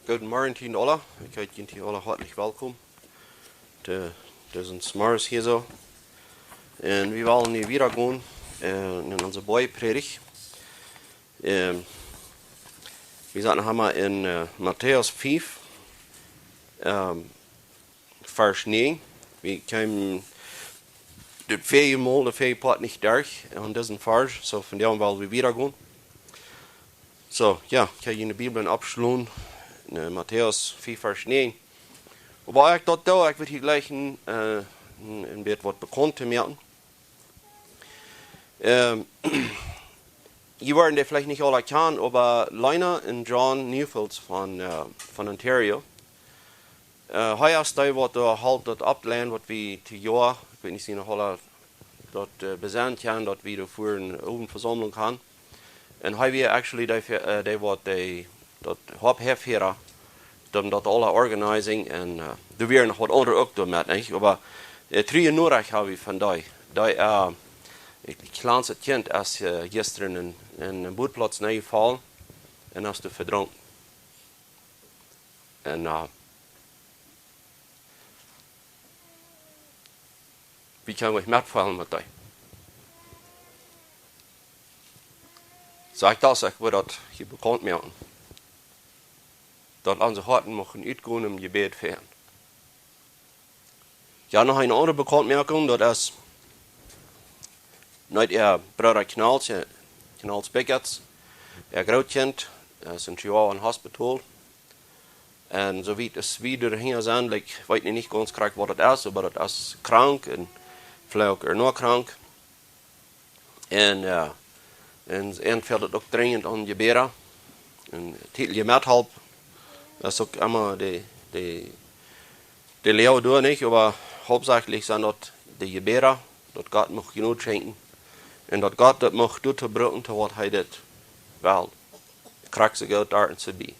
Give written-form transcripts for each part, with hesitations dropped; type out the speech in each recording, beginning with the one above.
Guten Morgen Ihnen alle. Ich heiße Ihnen alle herzlich willkommen. Das ist Mars hier so. Und wir wollen hier wieder gehen in unsere Boy-Predigt. Wir sind haben in Matthäus 5, Vers 9. Wir kamen das viermal, der vier Part nicht durch an diesem Vers, so von dem wollen wir wieder gehen. So, ja, ich habe Ihnen die Bibel abschlungen. Matthäus 4, Vers 9. Wobei ich dort da, ich will hier gleich ein bisschen was bekannt machen. Ihr werden das vielleicht nicht alle kennen, aber Liner und John Newfields von Ontario. Heuer ist da, was da halt dort ablehnt, was wir die Jahr, ich weiß nicht, sie noch alle dort besandt haben, dort wir für eine Abendversammlung haben. Und heute wir actually dat Hauptherführer, dat alle organizing en er weer nog wat andere ook doen met, niet? Maar 3 hebben we van die. Ik kleinste kind is gisteren in een bootplaats neergevallen en is verdronken. En wie kan we metvallen met die? Zeg dat, ik wil dat je bekend maken. Dat onze harten mogen uitgaan om gebed voor hen. Ja, nog een andere bekendmerking, dat is niet broeder Knals Beckerts, grootkind, is een jaar in hospital. En zo weet es wieder hier zijn, ik weet niet ganz correct wat het is, maar het is krank en vielleicht nog krank. En fällt het ook dringend aan gebeden. En titel je met help. Das ist auch immer die Lehre durch, nicht? Aber hauptsächlich sind das die Gebete, dass Gott mich genug schenken. Und dass Gott das mich durchbringen, zu was er das will. Kriegst du Geld da zu be.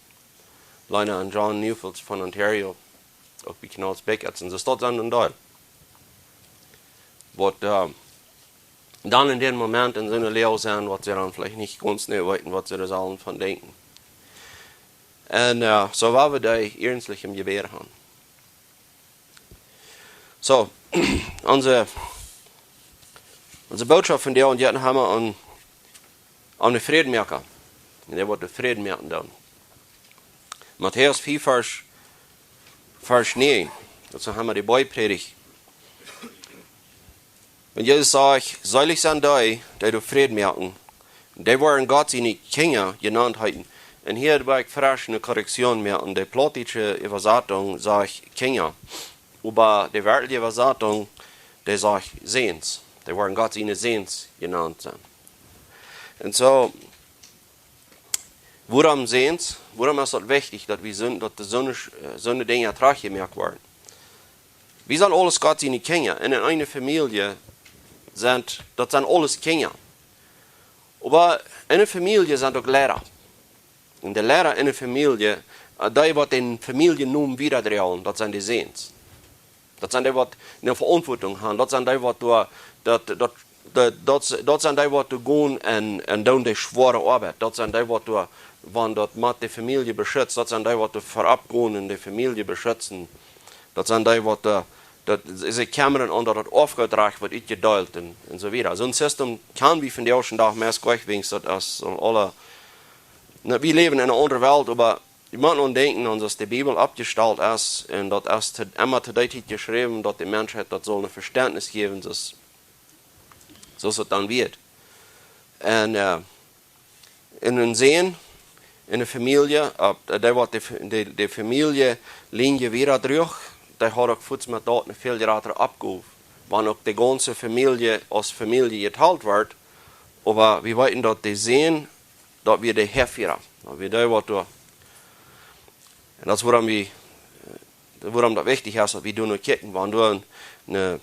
Lena und John Newfields von Ontario, auch wie Knals Beckerts, und das dort sind und dort. Was dann in dem Moment in so einer Lehre sind, was sie dann vielleicht nicht ganz nicht wissen, was sie da sollen von denken. En so waar we die ernstlich im Gebet haben. So, onze boodschap van die und jetzt haben wir an de vrede merken. En dat wordt de vrede merken dan. Matthäus 4, Vers 9. Dat haben wir die Boy-Predigt. Und Jesus sagt, selig sind die du vrede merken. Die waren Gott seine Kinder genannt haben. En hier wil ik fresh een correctie maken. De plotische Übersetzung sagt Kinder. Aber die wörtliche Übersetzung, die sagt Sehens. Die waren Gott seine Sehens genannt. Und so, warum Sehens? Warum ist es wichtig, dass wir sind, dass so eine Dinge gemerkt werden? Wir sind alles Gott seine Kinder. In einer Familie sind alles Kinder. Aber in einer Familie sind auch Lehrer. Und die Lehrer in der Familie, die wat den Familiennamen wiederdragen, das sind die Sehens. Das sind die, wat eine Verantwortung haben. Das sind die, wat gehen und doen die schwere Arbeit. Das sind die, wat wann das mit die Familie beschützt. Das sind die, wat vorab gehen und die Familie beschützen. Das sind die, wat sie kommen und das aufgetragen wird, uitgedeeld und so weiter. So ein System kann wie von der ersten Tag mehr wenigstens, das alle. Wir leben in einer anderen Welt, aber ich muss nun denken, dass die Bibel abgestellt ist und das ist immer zu deutlich geschrieben, dass die Menschheit das soll ein Verständnis geben, dass so es dann wird. Und in den Sehen, in der Familie, die Familienlinie wieder durch, die hat auch kurz mit dort eine viel Jahre abgehoben, wann auch die ganze Familie als Familie geteilt wird, aber wir wollten dort die Sehen, dat wir de Herführer, dat wir da wat doen. En dat is waarom dat wichtig is, dat we doen kijken, wanneer een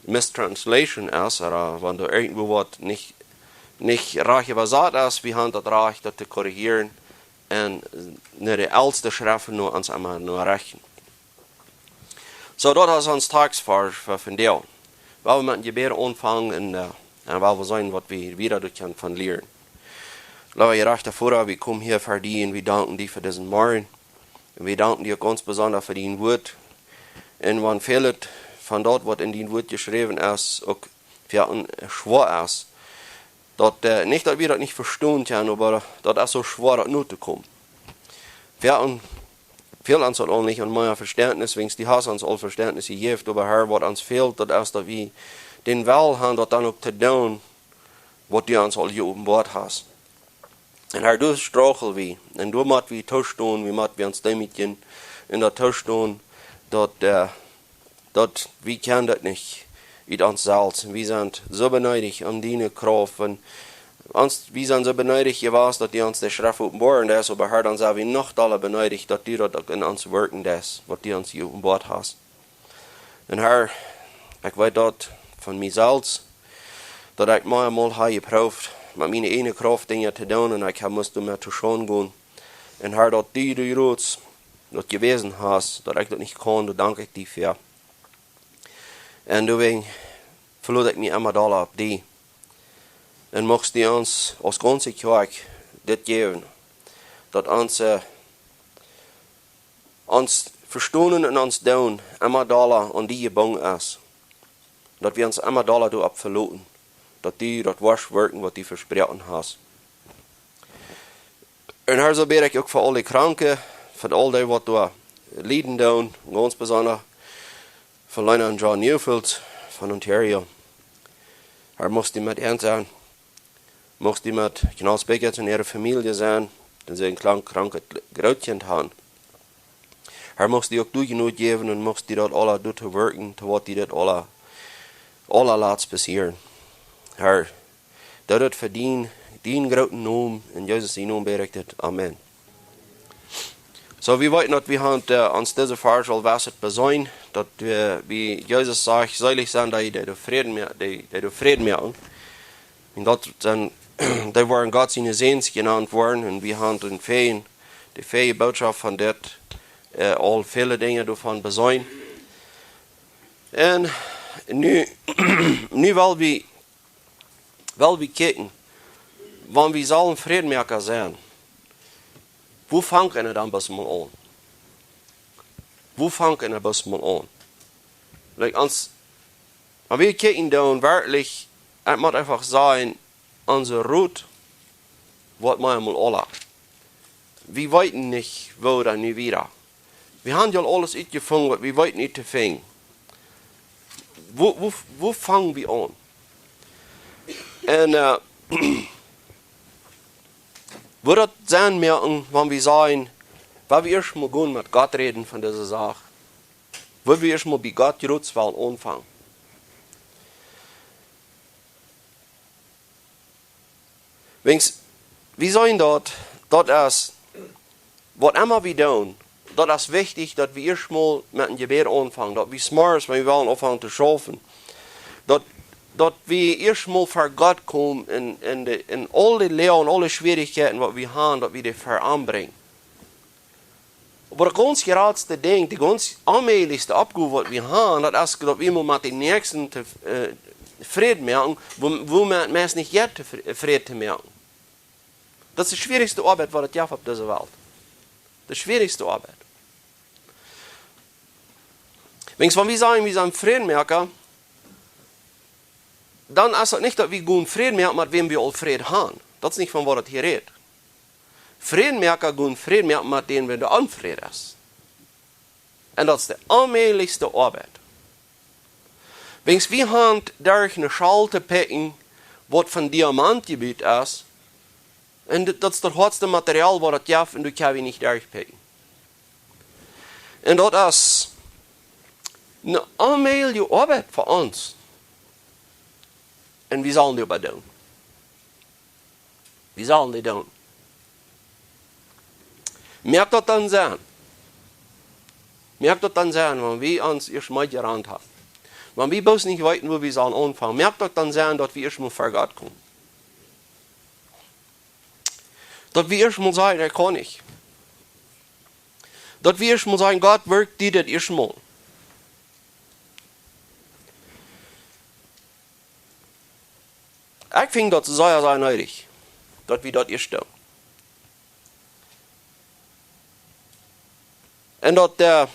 mistranslation is, oder wanneer irgendwo wat nicht recht übersetzt ist, wir haben das Recht, das zu korrigieren und nicht die älteste Schrift nur ans einmal nur rechnen. So, das ist uns Tagsvers von dir. Weil wir mit dem Gebet anfangen und weil wir sehen, was wir wieder durch können von lernen. Lass ich recht davor, wir kommen hier für die und wir danken dir für diesen Morgen. Und wir danken dir ganz besonders für dein Wort. Und wann fehlt von dort, was in dein Wort geschrieben ist, auch für ein schwer ist, nicht, dass wir das nicht verstehen können, aber das ist so schwer, das nur zu kommen. Fehlt uns auch nicht an meinem Verständnis, wenn die hast uns all Verständnis gegeben, aber Herr, was uns fehlt, das ist, dass wir den Will haben, das dann auch zu tun, was du uns all geopenbart hast. Und Herr, du strachel wie, und du musst wie tauschen, wie musst wir uns damit gehen, in der tauschen, dass wir können das nicht mit uns selbst. Wir sind so beneidigt an deine Kraft, und wir sind so beneidigt gewesen, dass die uns die Schrift offenbaren ist, aber Herr, dann sind wir noch alle beneidigt, dass du das in uns wirken lässt, was du uns offenbart hast. Und Herr, ich weiß dort von mir selbst, dass ich mal habe geprüft, mit meiner eigenen Kraft Dinge zu tun, und ich musste mir zu schauen gehen. Und Herr, dass du die Roots das gewesen hast, dass ich das nicht kann, da danke ich dir für. Und deswegen verlor ich mich immer da auf die. Und möchtest du uns als ganze Kirche das geben, dass uns verstehen und uns tun immer da an die gebunden ist. Dass wir uns immer da verloren. Dass du das wasch wirken, was du versprochen hast. Und Herr, so bete ich auch für alle Kranken, für all die, was du leiden tun, ganz besonders für Lena und John Newfield von Ontario. Herr, musst du mit ihnen sein, musst du mit Knaus Beckett und ihrer Familie sein, denn sie ein krankes Gräutchen haben. Herr, musst du auch du genug geben und musst du dort alle wirken, zu was die dort alle laats passieren. Herr, dat het verdient, dien grote naam, in Jezus' naam berichtet. Amen. So, wir wollten, dass wir uns diese Vers al wasset besäuen, dass wir, wie Jesus sagt, selig sein, die Frieden machen. Und dat zijn, die waren Gott seine Sehens genannt worden, und wir haben die fähige Botschaft von dat, all viele Dinge davon besäuen. Und nu weil wir kijken, wanneer we zullen vredemaker zijn, hoe vangt het dan best mal aan? Hoe vangt het best mal aan? Like als wir kijken dan werkelijk, het moet einfach zijn, onze route, wat mij mal alle. Wir weten nicht, wo dan nu wieder. Wir haben ja alles uitgevangen, wat wir weten niet te vinden. Wo fangen wir an? En wo dat zijn merken, wanneer we zijn, waar we eerst mal gaan met Gott reden van deze zaak. Wo we eerst mal bij Gott geroots willen aanvangen. Wens, we zijn dat is, wat immer we doen, dat is wichtig, dat we eerst mal met een gebed aanvangen. Dat we s'morgens, wenn we willen aanvangen te schaffen, dat we eerst mal voor Gott komen in al die leer en alle schwierigheden wat we hebben, dat we die voor aanbrengen. Maar het ganz grootste ding, de ganz aanmeligste opgave wat we hebben, dat is dat we met de nächsten vrede maken, wo mensen niet yet vrede te maken. Dat is de schwierigste arbeid wat het heeft op deze wereld. De schwierigste arbeid. Wens van wie zijn we zijn vrede maken, dan is het niet dat we gewoon vrede maken met wem we al vrede hebben. Dat is niet van wat het hier redt. Vrede maken, gewoon vrede maken met denen we de onvrede is. En dat is de aanmeligste arbeid. Wens we hebben daar een schaal te pikken, wat van diamant gebied is. En dat is het hardste materiaal wat het heeft en dat kan we niet daar pikken. En dat is een aanmelige arbeid voor ons. En wie zullen die doen? Wie zullen die doen? Merkt dat dan zijn? Merkt dat dan zijn, wanneer we ons eerst mal gerand hebben? Wanneer we boos niet weten, wo we zullen aanvangen, merkt dat dan zijn dat we eerst mal voor God komen? Dat we eerst mal zeggen, dat kan ik. Dat we eerst mal zeggen, God werkt die dat eerst mal. Ik vind dat zeer nodig. dass wir dort stehen. Und dat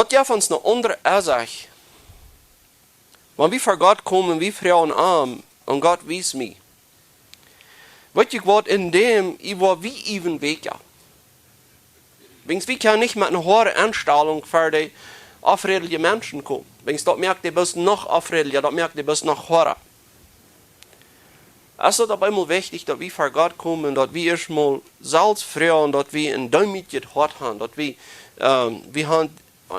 geeft ons een andere uitzicht. Want wie voor God komen, wie vragen aan, en God wijst mij. Weet je wat, in dem, ich war wie even weken. Wings, wie kan niet met een hohe Einstellung voor die afredelige Menschen komen. Wings, dat merkt die best nog afredeliger, dat merkt die best nog hoher. Es ist aber immer wichtig, dass wir vor Gott kommen, dass wir erstmal selbst fragen, dass wir ein Däumchen hart haben, dass wir haben,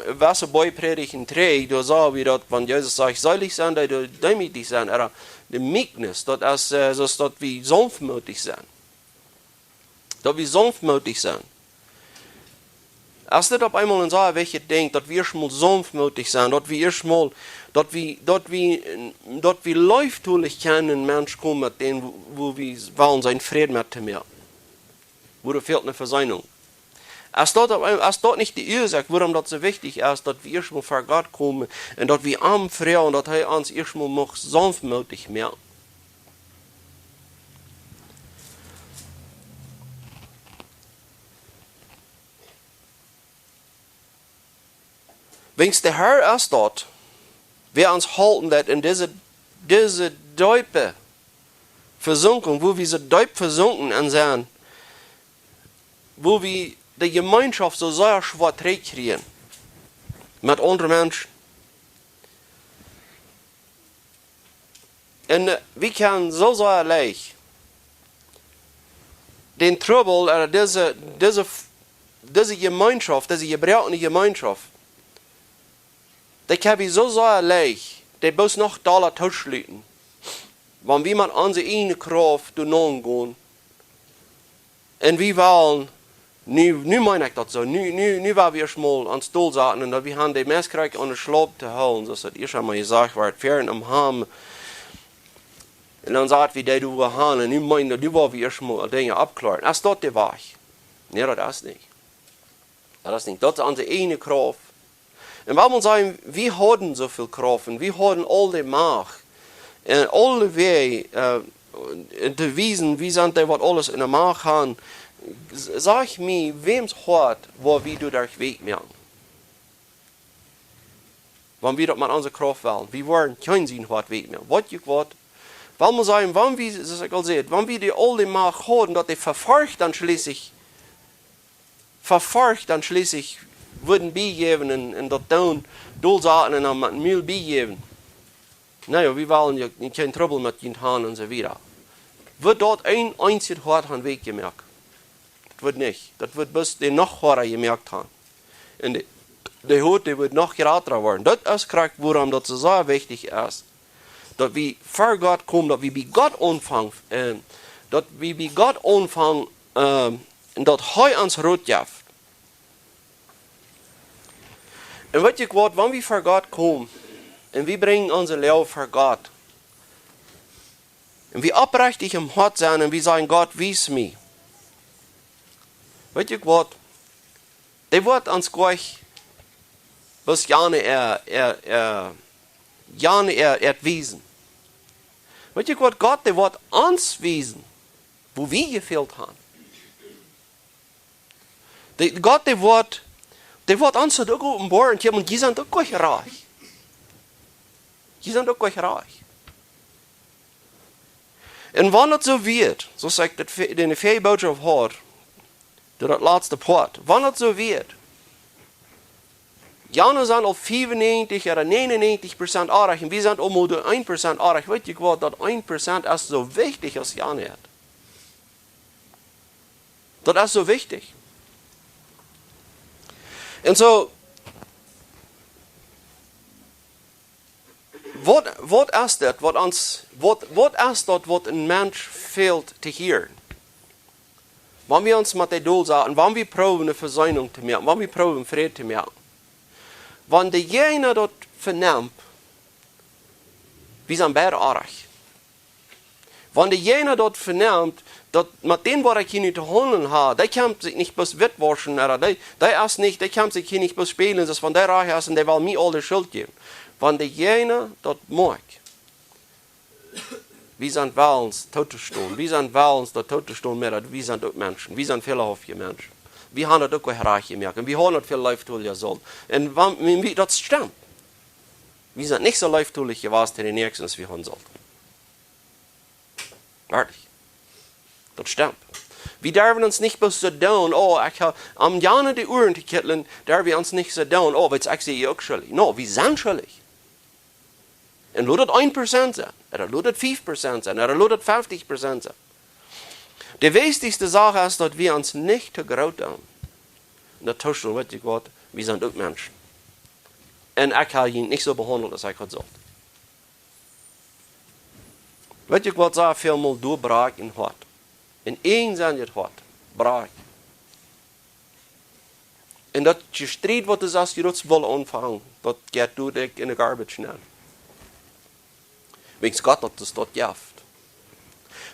was bei Predigen 3, da sagen wir, dass, wenn Jesus sagt, seilig sein, dass wir demütig sein, oder die Meekness, dass wir sanftmütig sein. Dass wir sanftmütig sein. Es ist auf einmal in so welche denkt, dass wir erstmal sanftmütig sein, dass wir erstmal, dass wir läuftulich kennen, Mensch kommen, mit denen, wo wir wollen, sein Frieden mit ihm haben. Wo da fehlt eine Versöhnung. Es ist dort nicht die Ursache, warum das so wichtig ist, dass wir erstmal vor Gott kommen und dass wir am Frieden, dass er uns erstmal noch sanftmütig mehr. Wenn der Herr ist dort, wer uns halten wird in diese Däupe versunken, wo wir so deep versunken sind, wo wir die Gemeinschaft so sehr schwer kriegen mit anderen Menschen. Und wir können so sehr leicht den Trouble oder diese Gemeinschaft, diese gebrauchte Gemeinschaft, die kann wir so sehr leicht, die bloß noch da tauschlitten. Wenn wir mit unserer eigenen Kraft durchgehen, und wir wollen, nu meine ich das so, nu wollen wir mal ans Stuhl saßen und wir haben die Messkreik an den Schlaf zu holen, das hat ihr schon mal gesagt, war fern am Ham. Und dann sagt wir, die du haben, und nu meinen, du wollen wir erstmal Dinge abklären. Das ist dort die Wahrheit. Nee, das ist nicht. Das ist nicht. Das ist unsere eigene Kraft. Und wenn man sagen, wir haben so viel Kraft, und wir haben all die Macht, und alle Wege, zu wissen, wie sind die, was alles in der Macht haben, sag mir, wem's Hort, wo wir durch den Weg merken. Wenn wir das mit unserer Kraft wollen, wir wollen keinen Sinn Hort Weg mehr. Was ich was, weil man sagen, wenn wir, das ich gesagt, wenn wir die alte Macht haben, dass die verfolgt dann schließlich würden beigeben und das dann durchsagen und dann mit Müll beigeben. Naja, wir wollen ja kein Trouble mit ihnen haben und so weiter. Wird dort ein einziges Hort an Weg gemerkt? Das wird nicht. Das wird bis die noch Horror gemerkt haben. Und die Haut, die wird noch gerater werden. Das ist gerade, woran das so wichtig ist. Dass wir vor Gott kommen, dass wir bei Gott anfangen, und dass er uns Rot gibt. Und weißt du was, wenn wir vor Gott kommen, und wir bringen unser Leben vor Gott, und wir aufrichtig im Hort sein, und wir sagen, Gott, wies mich. Weißt du was, der wird uns gleich, was gerne wiesen. Weißt du was, Gott, der wird uns wiesen, wo wir gefehlt haben. Gott, der wird uns so offenbaren, und die sind doch gleich reich. Die sind doch gleich reich. Und wenn das so wird, so sagt die Feriebotschaft heute, das letzte Part, wenn das so wird, Jana sind auf 95 oder 99% artig und wir sind um 1% artig. Weißt du was, das 1% ist so wichtig, als Jana hat. Das ist so wichtig. Und so, was ist das, was ein Mensch fehlt zu hören? Wenn wir uns mit der Doel sagen, wenn wir proben eine Versöhnung zu merken, wenn wir proben Frieden zu merken, wenn derjenige dort vernimmt, wir sind beide artig. Wenn derjenige dort vernimmt, dass mit dem, was ich nicht zu handeln habe, der kann sich nicht bloß wettwaschen, oder der kann sich hier nicht bloß spielen, dass wenn der reich ist und der will mir alle Schuld geben. Wenn derjenige dort mag, wir sind willens, tot zu stehen. Wir sind willens, dat tot zu stehen mit, wir sind auch Menschen. Wir sind fehlerhafte Menschen. Wir haben das auch gerecht gemerkt. Und wir haben das viel leiftulich sollen. Und wenn das stimmt. Wir sind nicht so leiftulich gewesen zu den Nächsten, als wir haben sollten. Wirklich. Das stimmt. Wir dürfen uns nicht bloß so tun, oh, ich habe am Jahre die Uhren zu kitteln, dürfen wir uns nicht so tun, oh, jetzt ich sehe auch schuldig. No, wir sind schuldig. Und lass das 1% sein, oder lass das 5% sein, oder lass das 50% sein. Die wichtigste Sache ist, dass wir uns nicht zu groß tun. Und das tust du, weißt du Gott, wir sind auch Menschen. Und ich habe ihn nicht so behandelt, als ich gerade sagt. Weißt du Gott, sagt vielmal, du brach in Hort. In één zijn je het hart, braak. En dat je strijd wat is als je dat wil ontvangen, dat gaat door dik in de garbage neer. Wegens God dat is dat jaft.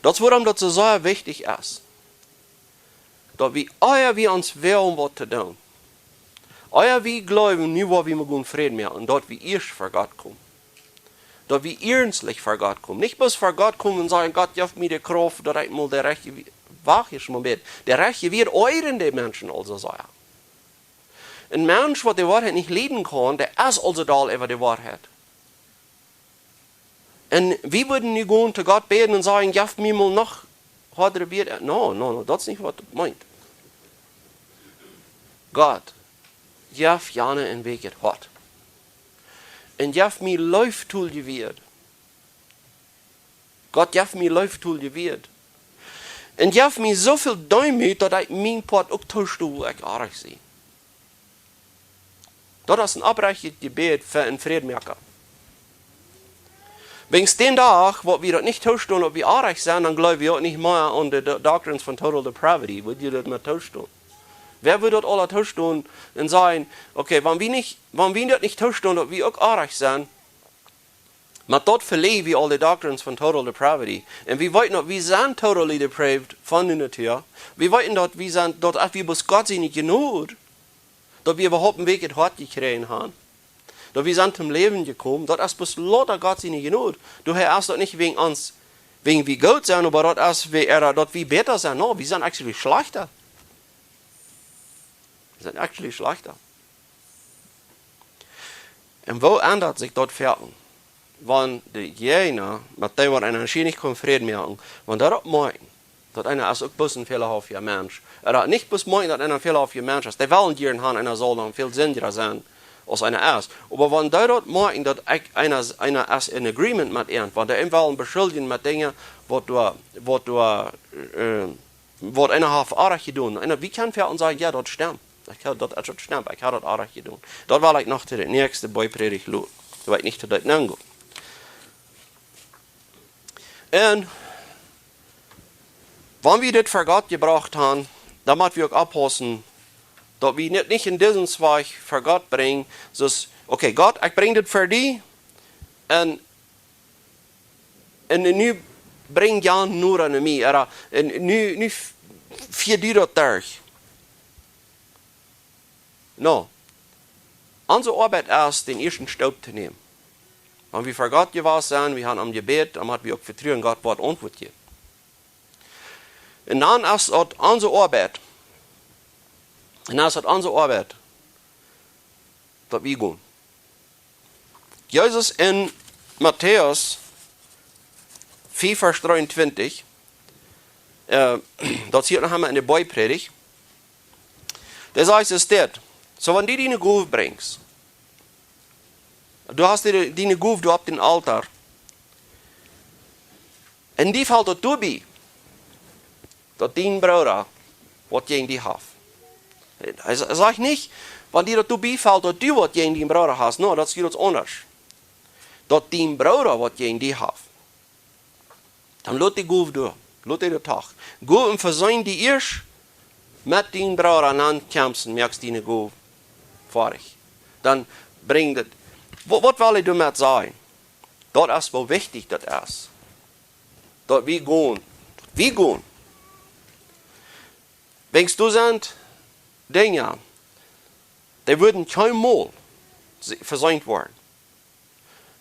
Dat is waarom dat zo wichtig is. Dat we ons willen wat te doen. We geloven nu wat we moeten vrede meer en dat we eerst voor God komen. Dat we ernstlich voor God komen. Niet bloß voor God komen en zeggen, God geeft mij de kracht, dat ik mal de rechte wacht is maar met. De rechte weer euren de mensen also zeggen. Een mens wat de waarheid niet leben kan, der is also da over de waarheid. En we würden nu gewoon te God beten en zeggen, geef mij mal nog harder weer. No, dat is niet wat het meint. God, geef jane een weg het hart. En geef mij leuf toe je weer. God geef mij leuf toe je weer. En geef mij zoveel duim dat ik mijn part ook toestoel ik aardig zie. Dat is een oprecht gebed voor een vredemerker. Wegen den dag, wat we dat niet toestoel dat we aardig zijn, dan geloven we ook niet meer aan de doctrines van total depravity. Wil je dat maar toestoel? Wer würde das alle tun und sagen, okay, wenn wir das nicht tun, dass wir auch aardig sind, aber dort verlieren wir alle Doctrines von Total Depravity. Und wir wissen, dass wir sind totally depraved von der Natur. Wir wissen, dass wir sind, dass wir bis Gott sie nicht genug, dass wir überhaupt einen Weg in Hort gekriegt haben. Dass wir sind zum Leben gekommen, das ist bis lauter Gott sie nicht genug. Du hast das nicht wegen uns, wegen wir gut sind, aber das ist, dass wir besser sind. No, wir sind eigentlich schlechter. Wir sind actually schlechter. Und wo ändert sich das Verhalten? Wenn die jener, mit dem wir einen nicht Frieden merken, wenn das meinen, dass einer ist auch bloß ein fehlerhafter Mensch, oder nicht bloß meinen, dass einer ein fehlerhafter Mensch ist, die wollen dir haben, einer soll dann viel sinniger sein, als einer ist. Aber wenn die das meinen, dass einer ist in Agreement mit irgendwann, der wollen beschuldigen mit Dingen, was einer hat aardig getan. Wie kann wir uns sagen, ja, das stimmt. Ich habe das stimmt, ich habe das aardig getan. Das war ich noch zu der nächsten Beipredigt, weil ich nicht zu das nennen. Und wenn wir das für Gott gebracht haben, dann müssen wir auch abpassen, dass wir nicht in diesen Zweig für Gott bringen, so okay, Gott, ich bringe das für dich, und nu bring Jan nur an mich, oder nu für dich das durch. No. Unsere Arbeit ist, den ersten Staub zu nehmen. Wenn wir für Gott gewesen sind, wir haben am Gebet, dann haben wir auch vertrauen, Gott wird Antwort geben. Und dann ist das unsere Arbeit. Und dann ist das unsere Arbeit, dass wir gehen. Jesus in Matthäus 4, Vers 23, das hier noch einmal in der Beipredigt, der sagt es dort, so wenn du deine Gabe bringst, du hast deine Gabe, du hast den Altar, und die fällt dort dabei, dass dein Bruder, was gegen dich hat. Er sagt nicht, wenn dir dort dabei fällt, dass du was gegen deinen Bruder hast, no, das ist jetzt anders. Dass dein Bruder was gegen dich hat. Dann lass die Gabe durch, lass die Tag. Geh und versäum die erst mit deinem Bruder ankämpfen, merkst du deine Gabe fertig. Dann bring das. Was will ich damit sagen? Das ist, wo wichtig das ist. Dass wir gehen. Wir gehen. Wenn du sind Dinge, die würden kein Mal versäumt werden.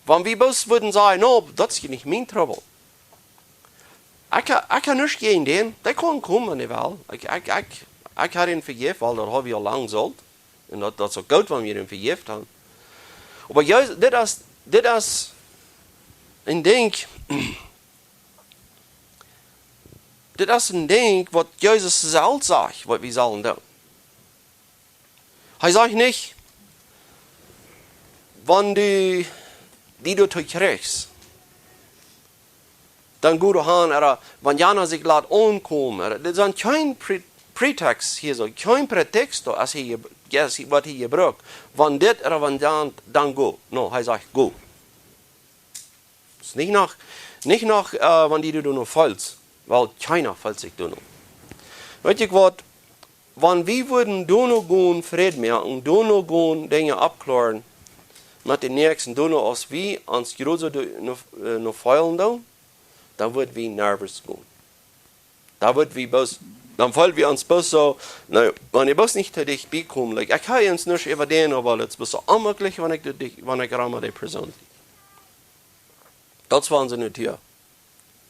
Wenn wir bloß würden sagen, no, das ist nicht mein Trouble. ik kan niet gehen den. Die kan komen wanneer wel. Ik had ihn vergeven, weil dat habe ich al lang gezegd. En dat is ook goed, wanneer we ihn vergeven hebben. Maar juist, dit is een ding. Dit is een ding wat Jezus zelf zegt, wat we zullen doen. Hij zegt niet, wanneer die du terugkrijgt, dan goed gaan, wanneer Jana zich laat aankomen. Er is geen pretext hier zo, geen pretext als hij wat hij gebruikt. Van dit en van dan go. No, hij zegt go. Dus niet nog wanneer du nog valt. Weil keiner fällt sich da noch. Weet je wat? Wanneer we würden da noch gehen, Frieden machen, da noch gehen, Dinge abklären, mit den Nächsten, da noch als wir ans Größe noch feilen da, dann würden wir nervös gehen. Dann fallen wir uns bloß so, wenn ich bloß nicht zu dich bekomme, like, ich kann jetzt nicht über den, aber es ist so unmöglich, wenn ich ramme die Person. Das waren sie nicht hier.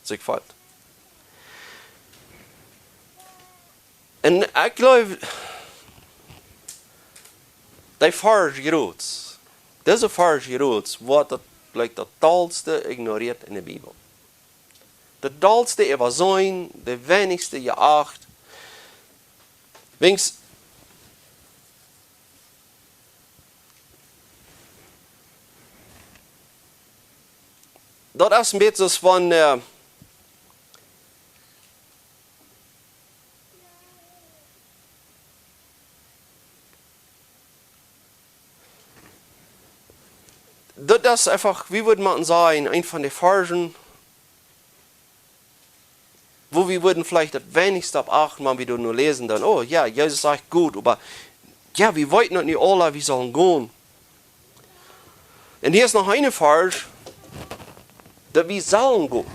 Sich fällt. En ik geloof, die farge roots, deze farge roots wordt het totaalste ignoreerd in de Bijbel. De totaalste evasion, de wenigste geacht. Wings, dat is een beetje van das ist einfach, wie würde man sagen, ein von den Fargen, wo wir würden vielleicht das wenigste achten, wenn wir nur lesen, dann, oh ja, Jesus sagt gut, aber ja, wir wollten noch nicht alle, wir sollen gehen. Und hier ist noch eine Farge, dass wir sollen gehen.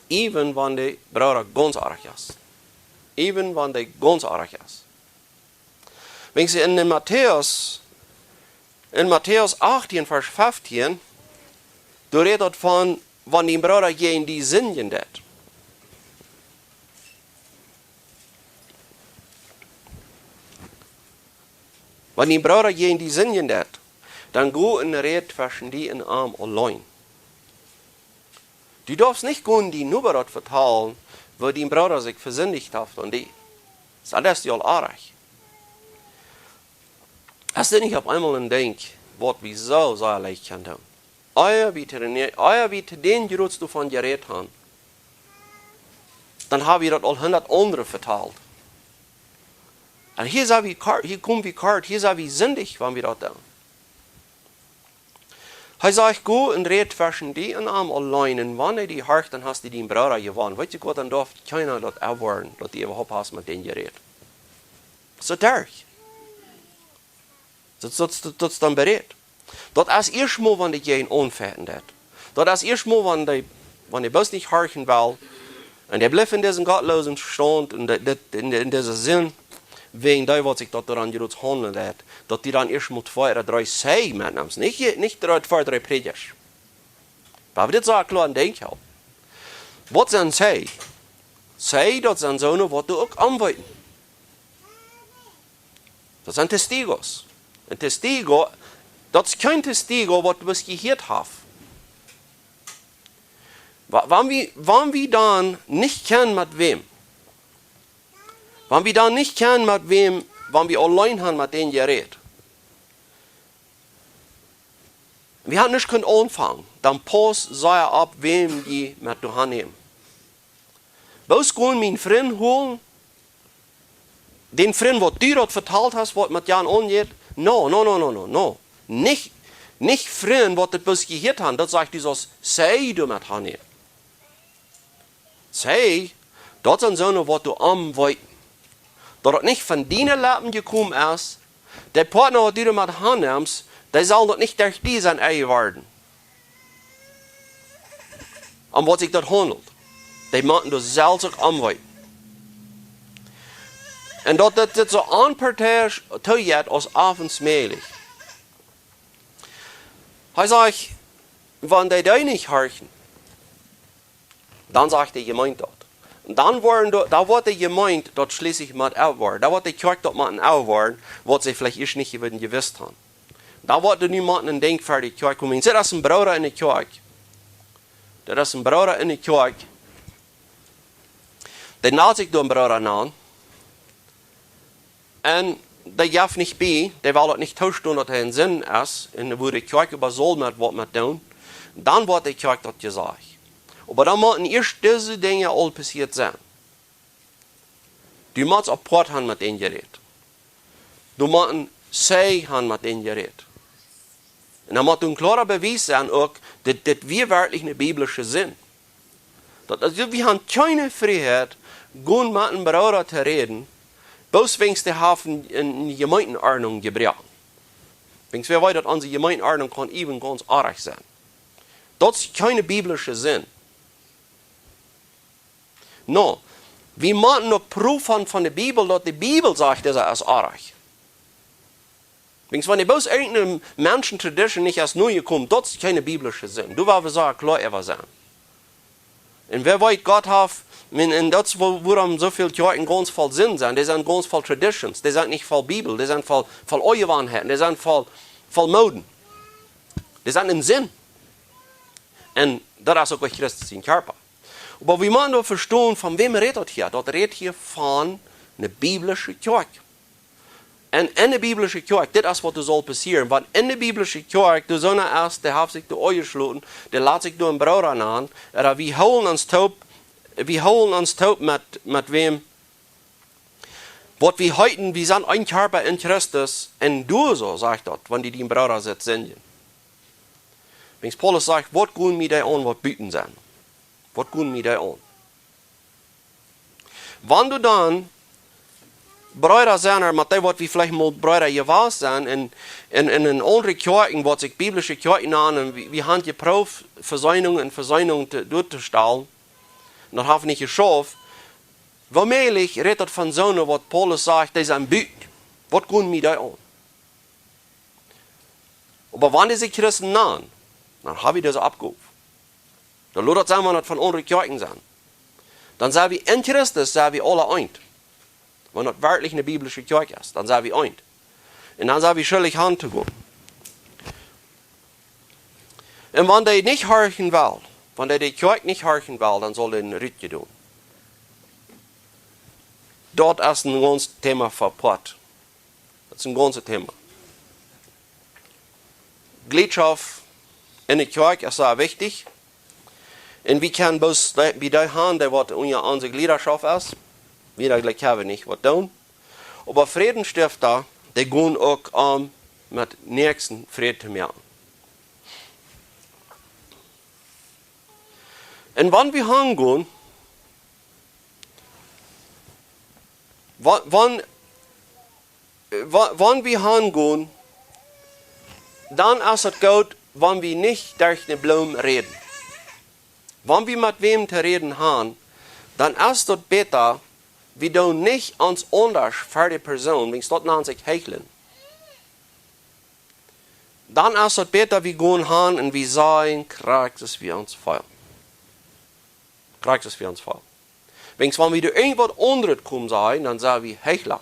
Even wenn die Bruder ganz arg ist. Even wenn die ganz arg ist. Wenn Sie in Matthäus 18, Vers 15, da redet von, wenn die Brüder gehen, die singen das. Wenn die Brüder gehen, die singen das, dann go in der Rede zwischen die in Arm allein. Du darfst nicht gehen, die nur das vertalen, wo die Brüder sich versündigt haben und die. Das ist alles ja arg. Hast du nicht auf einmal ein Denk, was wir so sehr leicht kann tun? Euer wie zu den Jurats du von geredet haben, dann haben wir das all 100 andere verteilt. Und hier kommen wir kart, hier sind wir sündig, wenn wir das tun. Er sagt, go und red zwischen die und am allein, und wenn die hört, dann hast du den Bruder gewonnen. Weißt du was, dann darf keiner das erwarten, dass die überhaupt hast mit denen geredet. So durch. Dat is dan bereid. Dat is eerst maar wanneer je een onfeiten dat. Dat is eerst maar wanneer je best niet harken wil. En je blijft in deze gottlozen stand, in deze zin, wegen daar wat ik dat eraan Jeroens handelen dat. Dat die dan eerst moet 2 oder 3 zeggen met hem. Niet 3 oder 4 predikers. Maar we dit zo klaar en denk je. Wat zijn zij? Zij, dat zijn zonen wat du ook aanwijten. Dat zijn testigos. Een testigo, dat is geen testigo wat we gehoord hebben. Wanneer we dan niet kennen met wem, wanneer we dan niet kennen met wem, wanneer we alleen hebben met den geredet, we hadden niet kunnen aanvangen, dan pas zei op wem je met de hand neemt. Boos gewoon mijn vriend holen, den vriend wat du dat verteld hast, wat met Jan aangeht. No. Nicht vriend wat het bus gehoord haben, dat sagt dieses, sei du met Hanne. Sei, dat zijn zonen wat du aanwijten. Dat het niet van die Lappen gekommen is, der Partner wat du met Hanne nimmst, der zal dat niet durch die zijn eigen worden. Om wat zich dat handelt. Die moeten dus zelfs ook aanwijten. En dat dit zo aanpartijdig toegaat als avondsmelig. Hij zegt, wanneer die niet harken, Dann sagt die Gemeinde dort. Und dann da wird die Gemeinde dort schließlich mal aufworden. Da wird die Kirche dort mal aufworden, was sie vielleicht ich nicht gewusst haben. Da wird niemand ein Denk für die Kirche kommen. Das ist ein Bruder in der Kirche. Das ist ein Bruder in der Kirche. Der naht sich durch einen Bruder an. Und der darf nicht bei, der will nicht tauschen, dass er in Sinn ist, und wo die Kirche über soll mit was mit tun, dann wird die Kirche dort gesagt. Aber dann müssen erst diese Dinge all passiert sein. Du musst auf Port haben mit ihnen geredet. Du musst sei haben mit ihnen geredet. Und dann muss ein klarer Beweis sein, auch, dass wir wirklich eine biblische sind. Wir haben keine Freiheit, gut mit einem Bruder zu reden, bloß wenn sie haben eine Gemeindeordnung gebraucht. Wenn wir weiter, dass unsere Gemeindeordnung kann eben ganz arg sein. Das ist keine biblische Sinn. No, wir müssen noch Proof haben von der Bibel, dass die Bibel sagt, dass er ist arg. Wenn die bloß irgendeine Menschentradition nicht als neu kommt, das ist keine biblische Sinn. Du wirst sagen, klar, er sein. Und wer weiß, Gott hat, und das, worum so viele Kirchen ganz voll Sinn sind, die sind ganz voll Traditions, die sind nicht voll Bibel, die sind voll Eugewahrheiten, die sind voll Moden. Die sind im Sinn. Und das ist auch Christus im Körper. Aber wir müssen nur verstehen, von wem redet hier? Dort redet hier von einer biblischen Kirche. Und in der biblischen Kirche, das ist, was soll passieren. Weil in der biblischen Kirche, der Sonne erst, der hat sich durch euch geschlossen, der lässt sich durch einen Bruder an, oder wir holen uns taub mit wem, was wir heute, wir sind ein Körper in Christus, und du so, sagt dort, wenn die den Bruder sitzt, sind. Wenn Paulus sagt, was gehen wir da an, was bieten sind? Was gehen wir da an? Wenn du dann Brüder sind, mit dem, was wir vielleicht mal Brüder gewesen sind, in anderen Kirchen, was sich biblische Kirchen an, wir haben geprüft, Versöhnung durchzustellen, und das haben wir nicht geschafft. Womöglich redet von so einer, was Paulus sagt, das ist ein Büt. Was gehen wir da an? Aber wenn die sich Christen nahen, dann habe ich das abgerufen. Dann lasst uns einmal nicht von anderen Kirchen sein. Dann sagen wir, in Christus sagen wir alle eint. Wenn das wirklich eine biblische Kirche ist, dann sagen wir eint. Und dann sagen wir, schuldig Hand zu gehen. Und wenn die nicht horchen will, wenn die Kirche nicht horchen will, dann soll die ein Rütje tun. Dort ist ein ganzes Thema verpackt. Das ist ein ganzes Thema. Gliederschaft in der Kirche ist sehr wichtig. Und wir können bloß bei der Hand, der was unsere Gliederschaft ist, wir gleich haben nicht was tun. Aber Friedensstifter, die gehen auch mit nächsten Frieden mehr. Und wenn wir hingehen, wenn wir hingehen, dann ist es gut, wenn wir nicht durch eine Blume reden. Wenn wir mit wem zu reden haben, dann ist es besser, wir tun nicht uns anders für die Person, wenn es dort an sich hecheln. Dann ist es besser, wir gehen hin und wir sagen, kriegt es wie uns Feuer. Kriegt es wie uns Feuer. Wenn wir durch irgendwas anderes kommen sein, dann sagen wir Hechler.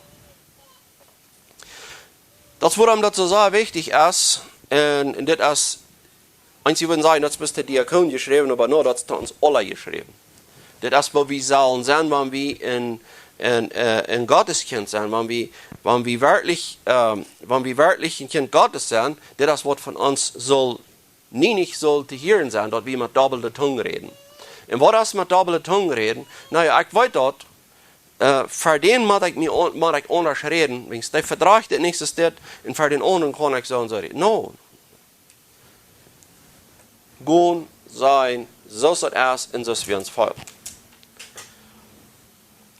Das, woran das so sehr wichtig ist, und das ist, einzig würden sagen, das ist der Diakon geschrieben, aber nur, das ist uns alle geschrieben. Das ist, wo wir sollen sein, wenn wir in Gotteskind sein, wenn wir wirklich ein Kind Gottes sein, das Wort von uns soll nicht sollte hören sein, dort wir mit doppelter Zunge reden. Und was ist mit doppelter Zunge reden? Naja, ich weiß dort, für den muss ich anders reden, wenn der Vertrag nicht existiert, und für den anderen kann ich so und so reden. No. Gehen, sein, so ist es und so ist wie uns Volk.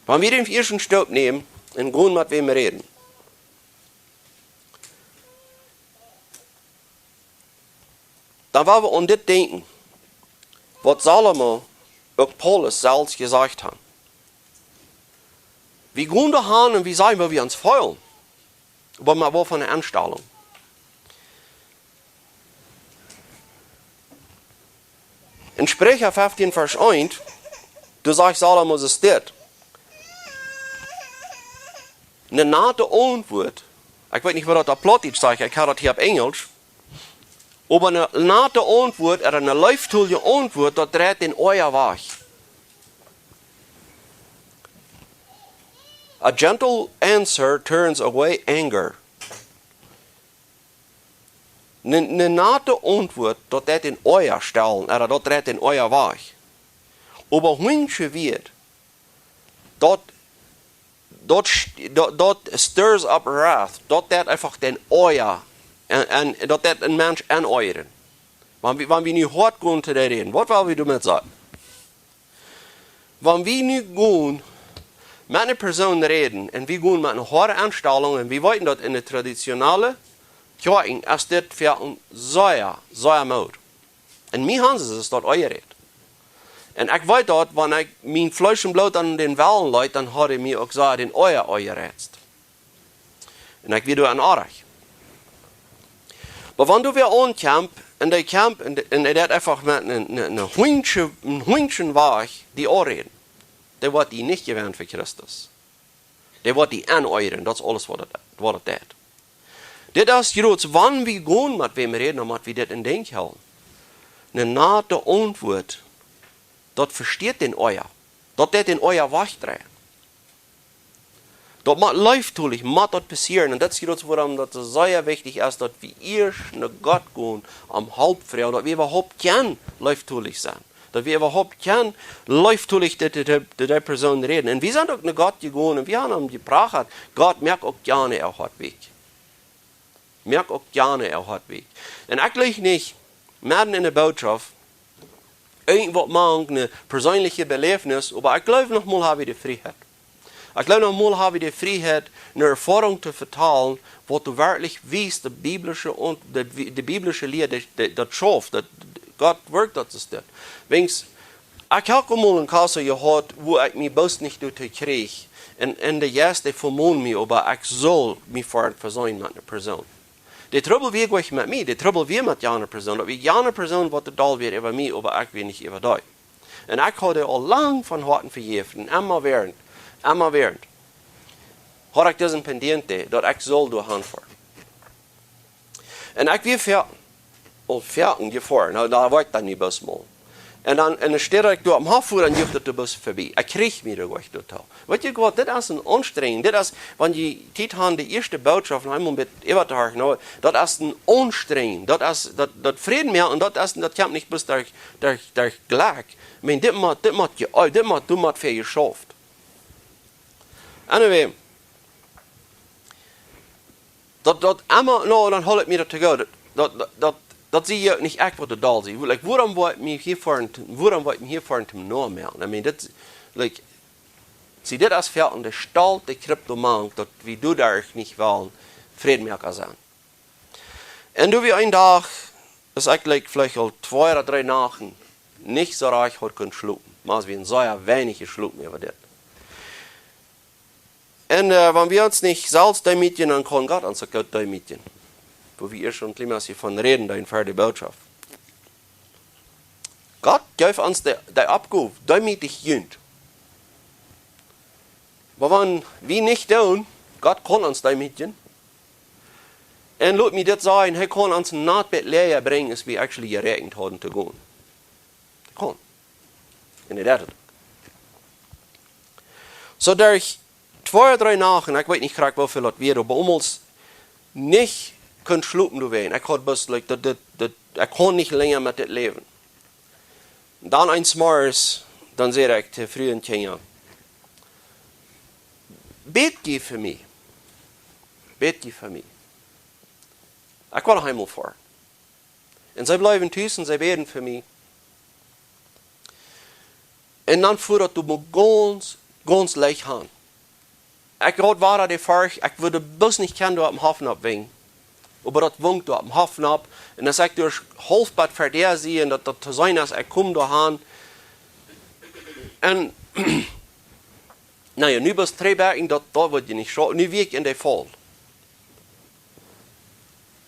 Wenn wir den ersten Stopp nehmen und gehen, mit wem wir reden, dann wollen wir an das denken, was Salomo und Paulus selbst gesagt haben. Wir gehen da hin und wir sagen, wir uns freuen. Aber mal wo von der Anstellung. In Sprecher 15, Vers 1, Du sagst allemaal, was ist das? Eine nate Antwort, ich weiß nicht, was das auf Plattdeutsch sagt, ich habe das hier auf Englisch, aber eine nate Antwort, oder eine leiftulige Antwort, das dreht den euer Weg. A gentle answer turns away anger. Eine nate Antwort, das dreht den euer Stellen, oder das dreht den euer Weg. Aber wenn je wird, dat stirs up wrath, dat einfach den euer, en dat een mens aaneuren. Wanneer we nu hard gaan te reden, wat wil we damit sagen? Wanneer we nu gaan met een persoon reden, en we gaan met een harde aanstelling, en we weten dat in de traditionele kerken, als dit voor een zeer moed. En mijn hand is dat euer redt. En ik weet dat, wanneer ik mijn vlees en bloed aan den Wellen leid, dan had hij mij ook gezegd, den euer redst. En ik weet dat een aardig. Maar wanneer du weer aankamp, en die kamp, en dat einfach met een hondje weg, die aanreden, die wordt die niet gewend voor Christus. Die wordt die aaneuren, dat is alles wat het deed. Dit is groot, wanneer we gaan met wem reden, dan moeten we dit in denk houden. Een nate antwoord, dat versteht den euer. Dat deed den euer wegdrehen. Dat moet leiftulig, moet dat passieren. En dat is iets waarom dat het zeer wichtig is, dat we eerst naar God gaan, om hulp vragen, dat we überhaupt kan leiftulig zijn. Dat we überhaupt kan leiftulig de persoon reden. En we zijn ook naar God gegaan, en we hebben hem gepraat. God merkt ook gerne hat weg. Merkt ook gerne hat weg. En ik lig niet, midden in de boodschap, irgendwas machen, eine persönliche Belebnis, aber ich glaube noch mal habe ich die Freiheit. Ich glaube noch mal habe ich die Freiheit, eine Erfahrung zu vertellen, wo du wirklich weißt, die biblische Lehre, das schafft, Gott wirkt, das ist das. Ich habe mal eine Kasse gehabt, wo ich mich bloß nicht kriege, und der erste vermont mich, aber ich soll mich versöhnen mit einer Person. De trouble wie ik met mij, de trouble wie met jane persoon. Dat wie jane persoon wat de dal weer over mij, maar ik weer niet over die. En ik had al lang van harten vergeven, immer während. Had ik deze pendiente, dat ik zal door handvoeren. En ik weer verken gevoerd, nou daar word ik dan niet best mal. En dan steed ik door am Hafvoer en jucht de bus voorbij. Ik kreeg me er echt door. Weet je wat, dit is een anstrenging. Dit is, wanneer je tijd aan de eerste boodschap van helemaal met Evertag, nou, dat is een anstrenging. Dat is, dat vrede meer, en dat komt niet best daar gelijk. Ik meen, dit moet du moet voor je schaft. Anyway, dat immer, nou, dan hol ik me dat te go. Dat zie je ook niet echt wat de dal zie. Like, waarom wil ik me hiervoor te naam melden? I mean, dit is veel de stal de cryptoman, dat we du daar niet wel vrede mee kan zijn. En du wie een dag, is eigenlijk vielleicht al 2 oder 3 Nachten, nicht so reich hat können schlupen. Maar wir sehr wenig geschlupen über das. Und wenn wir uns nicht selbst damit, dann kann Gott uns auch damit. Wo wir schon klimaat von reden, da in die Botschaft. Gott gibt uns die Abgabe, damit ich jünt. Aber wenn wir nicht tun, Gott kann uns damit jünt. Und lass mich das sagen, er kann uns nicht mehr Lehre bringen, als wir actually gerechnet haben zu gehen. Er kann. Und er hat es. So durch 2 oder 3 Nachten, ich weiß nicht gerade, wie viel das wird, aber uns nicht kunt slopen door ween. Ik had best, ik kon niet langer met dit leven. Dan eens morgens, dan zei ik te vrienden Kenia, bid je voor mij. Bid je voor mij. Ik wil er helemaal voor. En zij blijven thuis en zij beden voor mij. En dan voert het me ganz leicht aan. Ik had waar de vraag, ik wilde best niet kennen door op de haven opwingen. Aber dat woont door am Hafen ab. En dan zeg ik door halfbad verder zie en dat te zijn als ik kom doorheen. En nou ja, nu bij Strebergen, dat wordt je niet zo. Nu week in de val.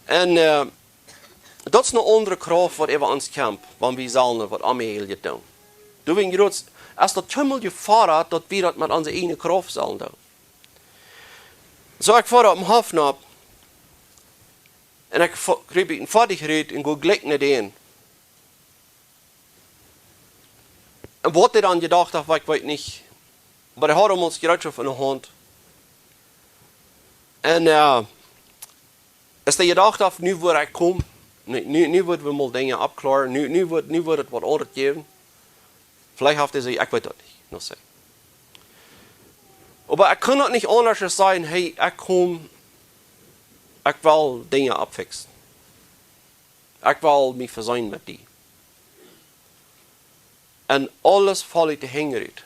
En dat is een andere kracht wat even ons kamp, wanneer we zullen wat aanmeel doen. Du wegen groot, als dat Himmel gefordert, dat wir das mit unserer eigenen Kraft sollen tun. So, ich fahre auf dem Hafen ab, und ich kriege ein Fertiggerät und gehe gleich nach denen. Und was ich dann gedacht habe, ich weiß nicht. Aber der hat uns Gerätschaft in der Hand. Und als ich gedacht habe, nu wird ich kommen, nu wird wir mal Dinge abklären, nu wird es was anderes geben. Vielleicht hat er sich, ich weiß das nicht, noch sagen. Aber ich kann das nicht anders sagen, hey, ich komme, ich will Dinge abfixen. Ich will mich versöhnen mit dir. Und alles fällt die Hängerit.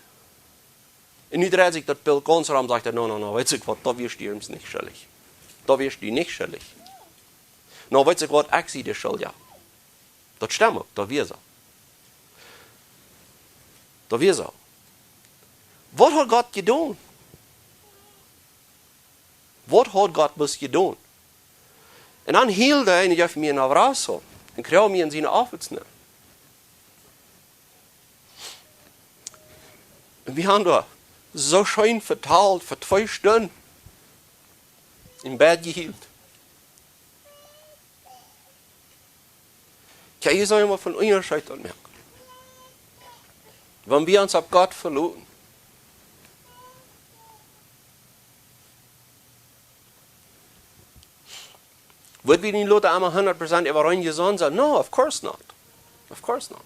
Und nu dreht sich das Bild ganz rum und sagt, no, weißt du was, da wirst du uns nicht schuldig. Da wirst du nicht schuldig. No, weißt du was, ich sehe dir schuld, ja. Das stimmt auch, da wir so. Da wir so. Was hat Gott getan? Was hat Gott bis getan? Und dann hielt er und ich habe mir nach raus und kriegte mir in seine Aufwärts. Und wir haben da so schön verteilt für 2 Stunden im Bett gehielt. Kann ich sagen, mal von Unterschied merken. Wenn wir uns auf Gott verlassen, wird wir die Leute einmal 100% überrein gesund sein? No, of course not. Of course not.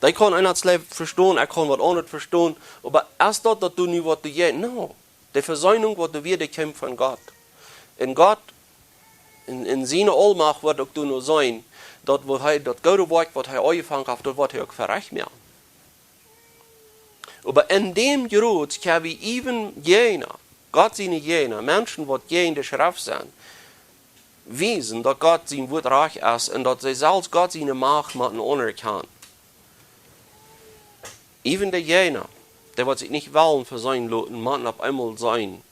Ich kann einer das Leben verstehen, ich kann was anderes verstehen, aber erst dort, dass du nicht was du je, no. Die Versöhnung, was du wieder kommt von Gott. Und Gott, in seiner Allmacht wird auch du nur sein, dort wo er das gute Werk, was er angefangen hat, dort wird er auch verreicht mehr. Aber in dem Gerät kann wir even jener, Gott seine jener, Menschen, die gegen die Schrift sind, wissen, dass Gott sein Wort reich ist und dass sie selbst Gott seine Macht machen anerkennen. Even der jener, der wird sich nicht wollen für seinen Leuten, machen auf einmal sein,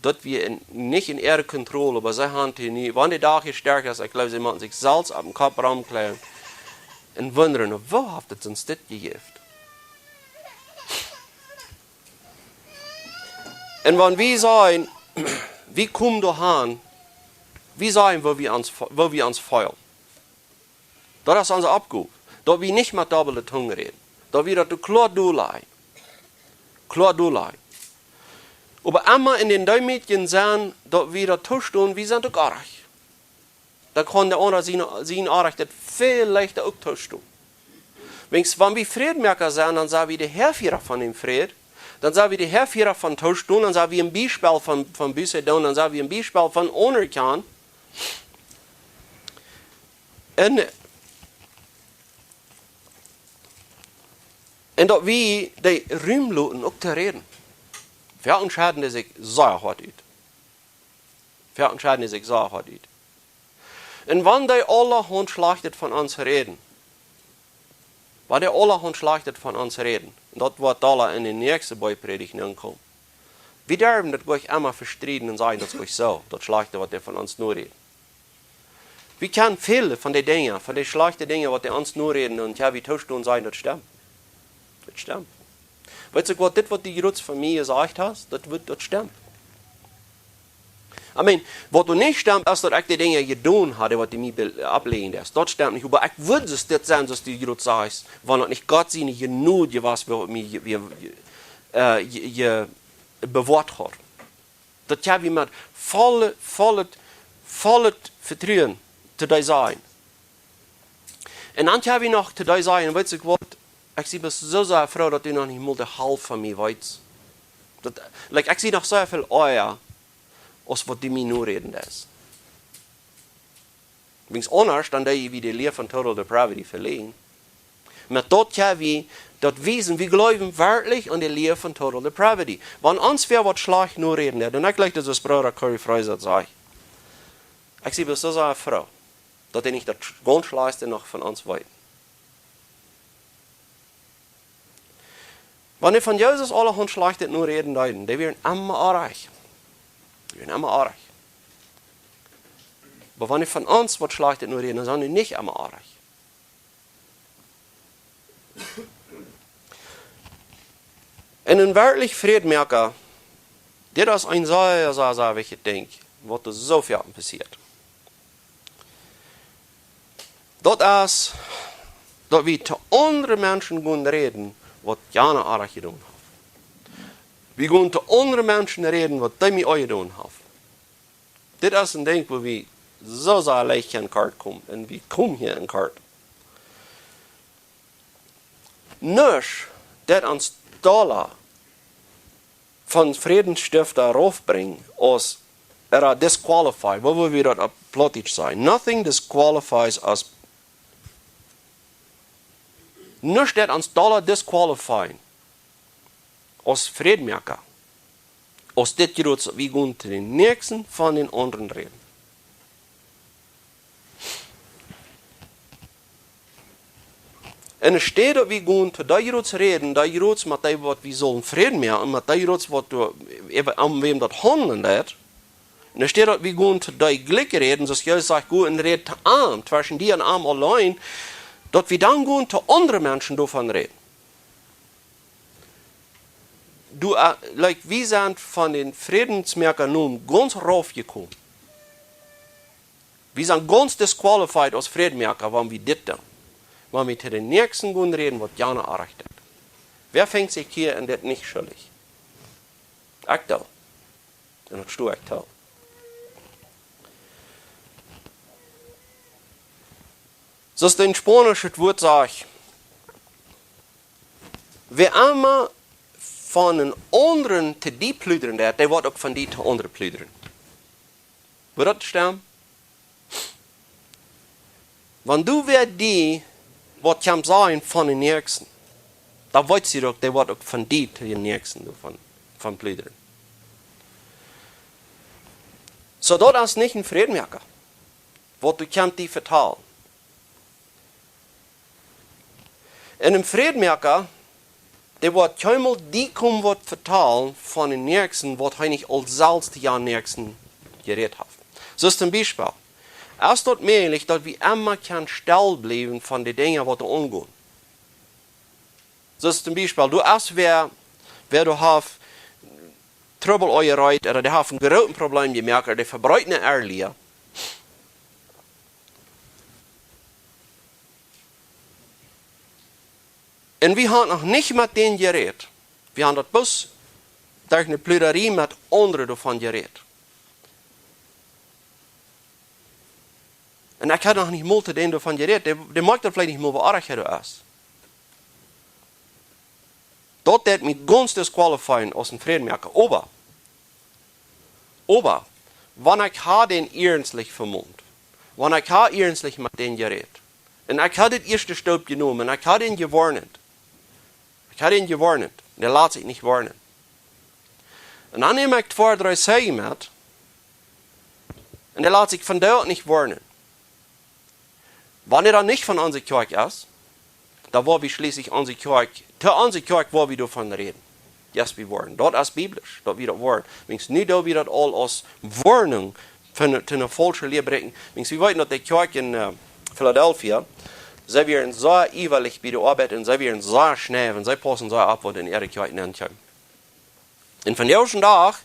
dass wir nicht in ihrer Kontrolle, aber sie haben hier nie, wenn die Tag stärker ist, ich glaube, sie machen sich Salz auf den Kopf rumklären und wundern, wo hat es uns das gegeben? Und wenn wir sagen, wie kommen wir hin, wie sagen wo wir uns feiern? Das ist unser Abgabe. Da wir nicht mit doppelter Zunge reden. Da wir das klar durchleiden. Klar durchleiden. Aber immer in den Mädchen sagen, dass wir das tun, wir sind doch arg. Da kann der andere sein arg, das viel leichter auch tun. Wenn wir Friedmerker sind, dann sagen wir die Herführer von dem Fried, dann sagen wir die Herführer von Tauschstun, dann sagen wir ein Beispiel von Büsedon, dann sagen wir ein Beispiel von Onerkan. Und dass wir die Rühmloten auch zu reden. Wer entscheiden sich sehr hart ut. Wer entscheiden sich sehr hart ut. Und wenn die alle handschlachtet von uns reden, wenn die alle handschlachtet von uns reden, und das wird alle in den nächsten Beipredigten ankommen, wir dürfen das gleich immer verstriden und sagen, das ist gleich so, das Schlachte, was die von uns nur reden. Wir kennen viele von den Dingen, von den schlechten Dingen, was die uns nur reden, und ja, wir tauschen und sagen, das stimmt. Das stimmt. Weißt du, was die Gerütz von mir gesagt hast, das stimmt. Ich meine, was du nicht stimmt, ist, dass ich die Dinge getan habe, was die mir ablehnen lässt. Das stimmt nicht. Aber ich würde es nicht sein, dass die Gerütz sagt, wenn das nicht Gott seine Genüge was mir bewahrt hat. Das habe ich mit volle Vertrauen zu dir sein. Und dann habe ich noch zu dir sagen, weißt du was, ich sehe so sehr froh, dass du noch nicht mal die Hälfte von mir weißt. Ich sehe noch so viel euer, als was die mir nur reden ist. Wenn es anders, dann die wie die Lehre von Total Depravity verlegen. Mit dort ja wie, dort wissen, wir glauben wirklich an die Lehre von Total Depravity. Wenn uns wer was schlecht nur reden, dann ich gleich das Bruder Corey Fraser sagt. Ich sehe so sehr froh, dass nicht das ganz Schlechte noch von uns weiß. Wenn wir von Jesus allerhand Schlechte nur reden, die werden immer erreicht. Die werden immer erreicht. Aber wenn wir von uns was Schlechte nur reden, dann sind wir nicht immer erreicht. En een werkelijk vreedmerker, dit is een sehr wichtig ding, wat er zoveel passiert. Dat is, dat we te andere mensen gaan reden, wat Jana aardig gedaan heeft. We gaan te andere mensen reden, wat die met euch gedaan heeft. Dit is een ding waar we zo leicht in kaart komen, en we komen hier in kaart. Niks dat ons dollar van vredenstifter afbrengt, als disqualified, wat wil we dat op Plottisch zijn? Nothing disqualifies us. Niks dat ons dollar disqualifyen, als vredemaker. Als dit groot, we gaan te de nächsten van den anderen reden. En de steden we gaan te die groots reden, die groots met die wat we zullen vrede maken, met die groots wat we aan wem dat handelen dat. En de steden we gaan te die gelijke reden, zoals jij zegt, goed en red te arm, tussen die en arm alleen, dat we dan gaan te andere mensen daarvan reden. We zijn van den Friedensmerker nun ganz raufgekommen. Wir sind ganz disqualified als Friedmerker, wenn wir das tun. Wenn wir zu den nächsten gehen reden, was Jana erreicht hat. Wer fängt sich hier in das nicht schuldig? Ich da. Und das tue ich da. So ist ein spanisches Wort, sagt, wer einmal von een anderen te die pluderen, der wordt ook van die te andere pluderen. Wil dat stemmen? Want du werd die, wat kan zijn van de nächsten, dan weet ze ook, der wordt ook van die te de nächsten van pluderen. So dat is niet een vreedmerker, wat du kan die vertalen. En een vreedmerker, der wordt keinmal die kom wat vertalen van de nächsten, wat hij niet al zelfs die aan nächsten geredet heeft. So ist ein Beispiel. Es ist dort möglich, dass wir immer kann still bleiben von den Dingen, die umgehen. So ist ein Beispiel. Du hast wer du hast Trouble euereit, oder der hat ein großes Problem gemerkt, oder der verbreitet eine Ehrliche. Und wir haben noch nicht mit denen geredet. Wir haben das bloß durch eine Plüderie mit anderen davon geredet. Und ich habe noch nicht mal zu denen davon geredet. Der mag das vielleicht nicht mal, was arg ist. Dat wird mich ganz disqualifizieren als ein Friedmerker. Aber, wenn ich den ernstlich vermont, wenn ich ernstlich mit denen geredet, und ich habe das erste Stopp genommen, und ich habe den gewarnt, der lässt sich nicht warnen. Und dann nehme ich 2, 3 Sagen mit, und der lässt sich von dort nicht warnen. Wenn er dann nicht von unserer Kirche ist, da war wir schließlich unsere Kirche, wo wir davon reden. Yes, wir wollen. Das ist biblisch, dass wir das wollen. Wenigstens nicht, dass wir das all als Warnung für eine falsche Lehre bringen. Wenigstens wir wissen, dass die Kirche in Philadelphia, sie werden sehr ewig bei der Arbeit und sie werden sehr schnell und sie passen sehr ab, was in ihre Kirche nennt. Und von diesem Tag,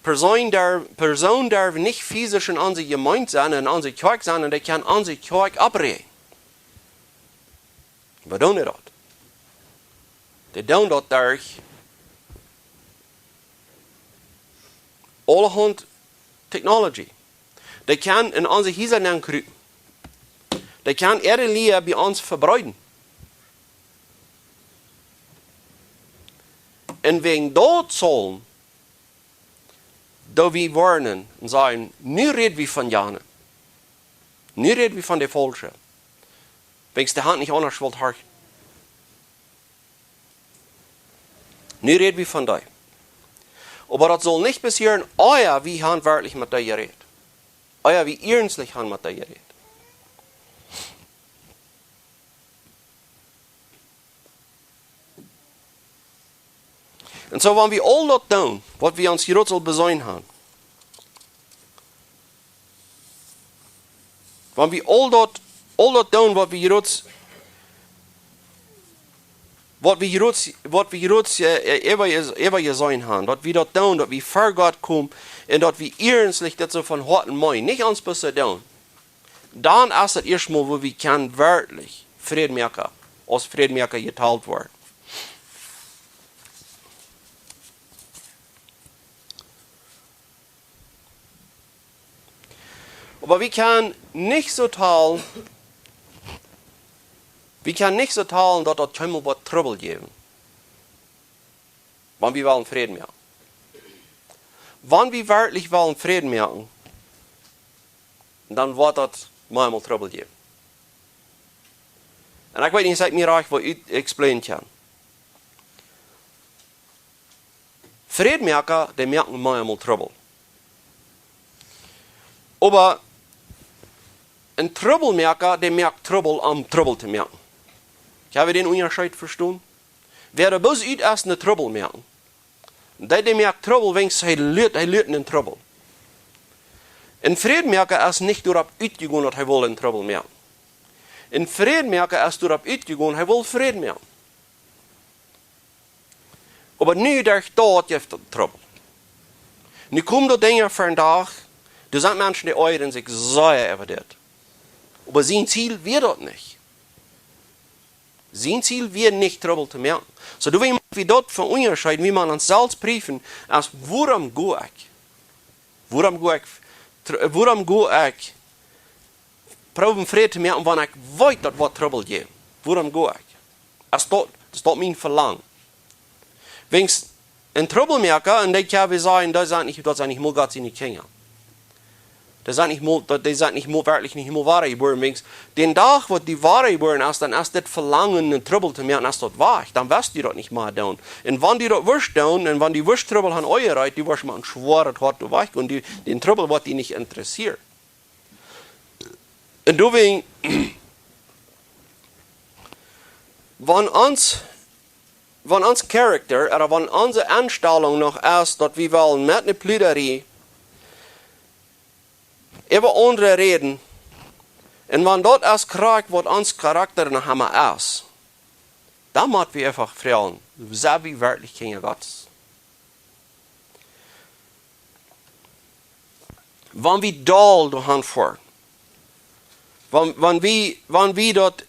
Person darf nicht physisch in unsere Gemeinde sein, in unsere Kirche sein, und die kann unsere Kirche abreden. Wir tun das. Die tun das durch allerhand Technology. Die kann in unsere Häuser kriechen. Die kann ihre Lehre bei uns verbreiten. Und wegen dort sollen, da wir warnen und sagen, nie reden wir von Jana. Nie reden wir von der Falschen. Wenn der Hand nicht anders will horchen. Nie reden wir von dir. Aber das soll nicht passieren, euer wie handwerklich mit dir geredet. Euer wie ernstlich hand mit dir geredet. Und so, wenn wir all das tun, was wir uns hier soll besäuen haben, wenn wir all das tun, was wir hier wat wir jetzt ever gesehen haben, dat wir dort tun, dat wir vor Gott kommen, und dat wir ernstlich das so von Herzen meinen, nicht uns besser tun. Dann ist das erstmal, wo wir kann wirklich Friedmerker, als Friedmerker geteilt werden. Aber wir können nicht so teilen, dass das Himmel wird Trouble geben. Wenn wir wollen Frieden machen. Wenn wir wirklich wollen Frieden machen, dann wird das manchmal Trouble geben. Und ich weiß nicht, seid mir reich, was ich explainen kann. Friedmerker, die merken manchmal Trouble. Aber ein Troublemerker, der merkt Trouble am Trouble zu merken. Ich habe den Unterschied verstanden. Wer der bloß erst eine Trouble merken, der merkt Trouble, wenn er leert in Trouble. Ein Friedmerker ist nicht darauf uitgegangen, dass er will in Trouble merken. Ein Friedmerker ist darauf uitgegangen, er will Frieden merken. Aber nu durch dort gibt es Trouble. Nu kommen da Dinge für einen Tag, da sind Menschen, die äußern sich sehr über das. Aber sein Ziel wird das nicht. Sein Ziel wird nicht Trouble zu merken. So, du willst wie dort von unterscheiden, wie man uns selbst prüfen, als worum gehe ich? Worum gehe ich? Proben Frieden zu merken, wenn ich weiß, dass was Trouble gibt. Worum gehe ich? Das ist mein Verlangen. Wenn ich ein Troublemerker, und ich kann sagen, das sind nicht mal Gott seine Kinder. Die sind nicht wirklich nicht mal wahre geboren. Den Tag, wo die wahre geboren ist, dann ist das Verlangen, einen Trouble zu merken, ist das wahr. Dann wirst du das nicht mal tun. Und wenn die das wirst tun, und wenn die wirst Trouble haben euer Reit, die wirst mal ein schweres Hort weg, und den Trouble wird die nicht interessieren. Und deswegen, wenn uns Charakter, oder wenn unsere Einstellung noch ist, dass wir wollen mit einer Plüderie über andere reden, und wenn dort erst kriegt, was uns Charakter noch einmal ist, dann müssen wir einfach fragen, sind wir wirklich Kinder Gottes? Wenn wir doll dahin fahren, wenn wir dort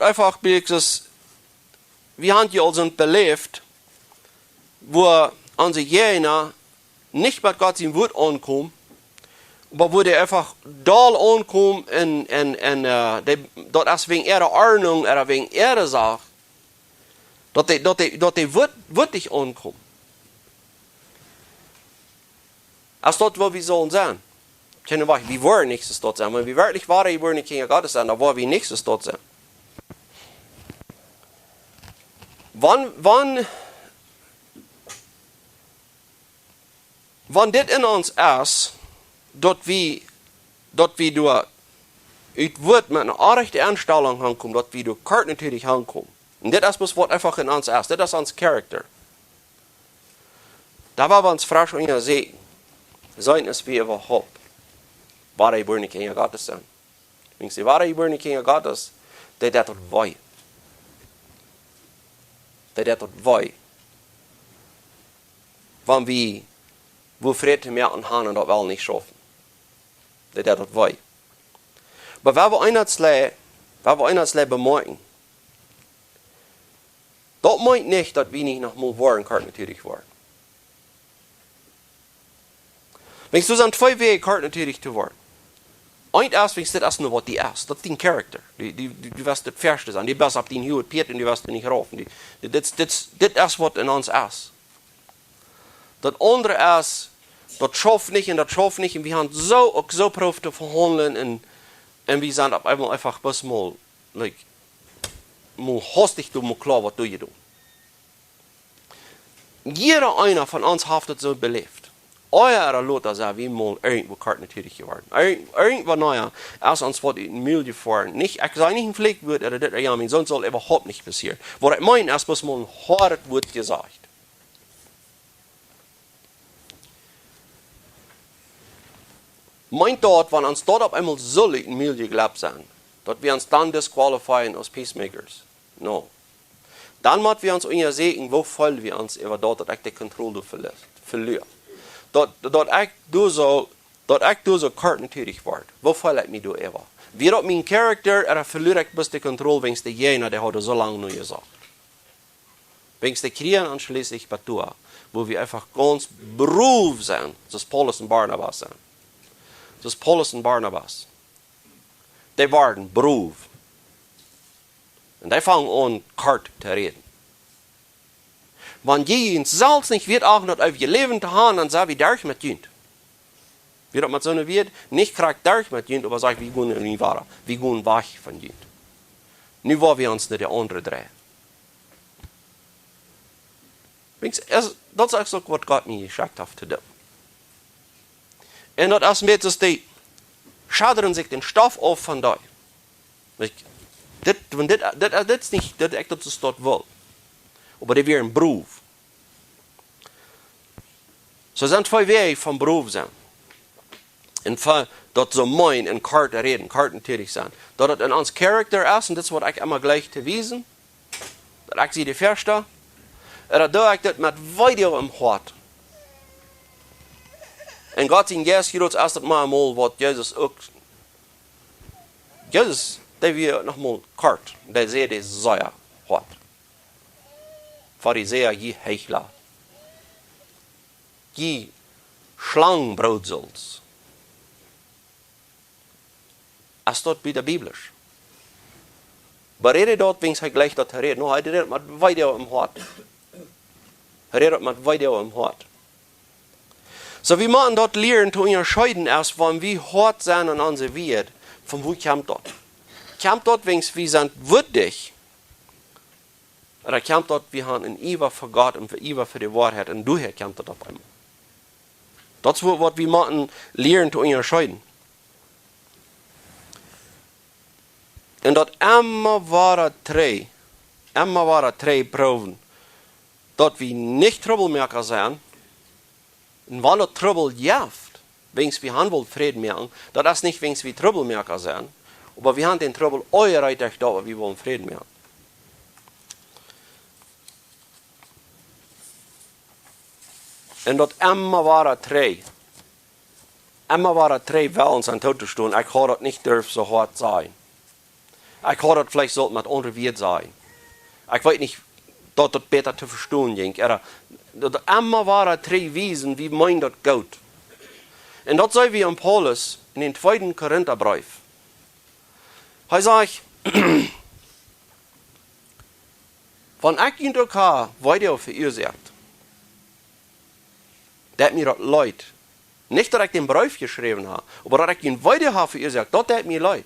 einfach wir haben ja also belebt, wo unsere Jena nicht mit Gott sein Wort ankommen, aber wo der einfach doll ankommen dort ist wegen ihrer Ordnung oder wegen ihrer Sache, dass die wirklich ankommen. Als dort, wo wir sollen sein. Wir wollen nichts dort sein. Wenn wir wirklich waren, wir wollen nicht Kinder Gottes sein, dann wollen wir nichts dort sein. Wann dit in uns ist, dass wir durch het Wort mit einer rechten Einstellung ankommen, dass wir durch Kart natürlich ankommen. Und das ist was einfach in uns ist. Das ist unser Charakter. Da war wir uns fragen, und ja sehen, sein es wie überhaupt, wahre geborene Kinder Gottes sein. Wenn sie wahre geborene Kinder Gottes, die das wollen. Dat dat wij, wanneer we vrede merken gaan en dat wel niet schaffen. Dat wij. Maar waar we einander bemerken, dat meint nicht, dass wir nicht noch mal waren können, natürlich waren. Wenn du an zwei Wege können, natürlich zu werden. Eint erst, wenn das nur was die ist, das ist dein Charakter. Du wirst das Färste sein, die bist auf dein Hut, Piet und du wirst nicht raufen. Das ist, was in uns ist. Das andere ist, das schafft nicht und wir haben so probiert zu verhandeln und wir sind auf einmal einfach bis mal hastig, mal klar, was du hier tust. Jeder einer von uns hat das so belebt. Euer Lothar sagt, wie mal irgendwo Kart natürlich geworden. Irgendwo neuer, als uns was in Müll gefahren. Ich sage nicht ein Pflegwort oder das, ja, sonst soll überhaupt nicht passieren. Was ich meine, erst muss mal ein hartes Wort gesagt. Meint dort, wenn uns dort auf einmal so in Müll geglaubt sind, dass wir uns dann disqualifizieren als Peacemakers? No. Dann müssen wir uns untersuchen, wo voll wir uns über dort, dass ich die Kontrolle verliere. Dort ich so kartentätig werde. Wo voll ich mich über? Wie dat mijn karakter, verliere ich bis die Kontrolle, wenn es der jener, der hat so lange nur gesagt. Wenn es die kriegen, anschließend bei Tua, wo wir einfach ganz beruf sind, das Paulus und Barnabas sind. Das Paulus und Barnabas. Die waren beruf. Und die fangen an, kart zu reden. Wenn je uns selbst nicht wird, auch nicht auf ihr Leben zu haben, dann sagen wir, durch mit jünt. Wie dat met zo'n wird, nicht kriegt durch mit jünt, aber sagt, wir gehen nicht weiter. Wir gehen weg von jünt. Nu wollen wir uns nicht die andere drehen. Dat is ook wat God mij geschickt heeft te doen. En dat is met dus die schaderen zich den Stoff auf van die. Dit is niet dat ik dat ze dat wil. Maar die weer een beroep. Zo zijn twee wegen van beroep zijn. En van dat ze mooi en karten reden, karten tätig zijn. Dat het in ons karakter is, en dat is wat ik immer gleich te wijzen. Dat ik zie de verste. En dat doe ik dat met video im hart. En God in Jezus hieruit is dat maar eenmaal wat Jezus ook. Jezus, die weer nogmaals kort. Die zei die zeer hart. Fariseer, je hechelaar. Je slangbroedsels. Is dat bij de Biblisch? Maar hij dat wens hij gleich dat hij no, hij redt met video im hart. Hij redt met video im hart. So wir müssen dort lernen zu unterscheiden, erst wenn wir hart sind und unsere Wert, von wo kommt dort? Kommt dort, wenn wir sind würdig? Oder kommt dort, wir haben ein Iver für Gott und Iver für die Wahrheit und daher kommt dort auf einmal? Das ist, was wir müssen lernen zu unterscheiden. Und dort immer waren drei Proben, dort wir nicht Troublemaker sind, und wenn das Trouble jaft, wenn wir Handel Frieden machen, das ist nicht, wenn wir Troublemaker sind, aber wir haben den Trouble eureitig da, aber wir wollen Frieden machen. Und dort immer waren drei Wellen an tot zu stehen. Ich habe das nicht dürfen so hart sein. Ich habe das vielleicht sollte mit anderen Wert sein. Ich weiß nicht, dass das besser zu verstehen ging. Dat immer waren drei Wesen, wie mein dat geht. Und das sei wie an Paulus in den 2. Korintherbrief. Er sagt, wenn ich in der K weiter verursacht, dat mir das leid. Nicht, dass ich den Brief geschrieben habe, aber dass ich ihn weiter habe verursacht, das hat mir leid.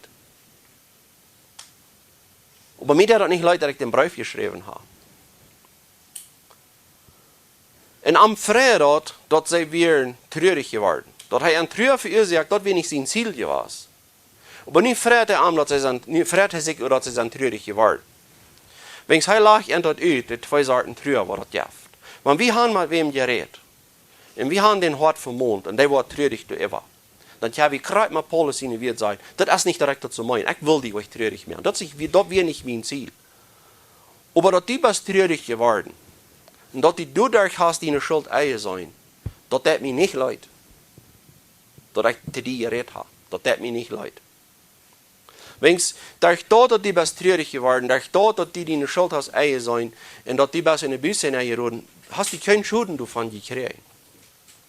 Aber mir hat das nicht leid, dass ich den Brief geschrieben habe. Und am Freitag, dort sei wir traurig geworden. Dort hat er ein Trauer verursacht, dort wenig sein Ziel gewesen. Aber nicht Freitagabend, dort sei sich oder sie sind traurig geworden. Wenn es lag in dort uit, die zwei Sorten Trauer war das jaft. Wenn wir haben mit wem geredet, und wir haben den Hort vermont, und der war traurig darüber, dann habe ich gerade mal Paulus in die Welt gesagt, das ist nicht direkt zu meinen, ich will die euch traurig machen. Das wäre nicht mein Ziel. Aber dort die bist traurig geworden. Und dat die dadurch hast die Schuld eigen zijn, dat mir nicht leid. Dat ich te die geredet habe, dat mir nicht leid. Wenn's durch dat die best treurig geworden, durch dat die Schuld hast eigen zijn, und dat die best in de Büsse eingeroden, hast du kein Schulden davon gekriegt.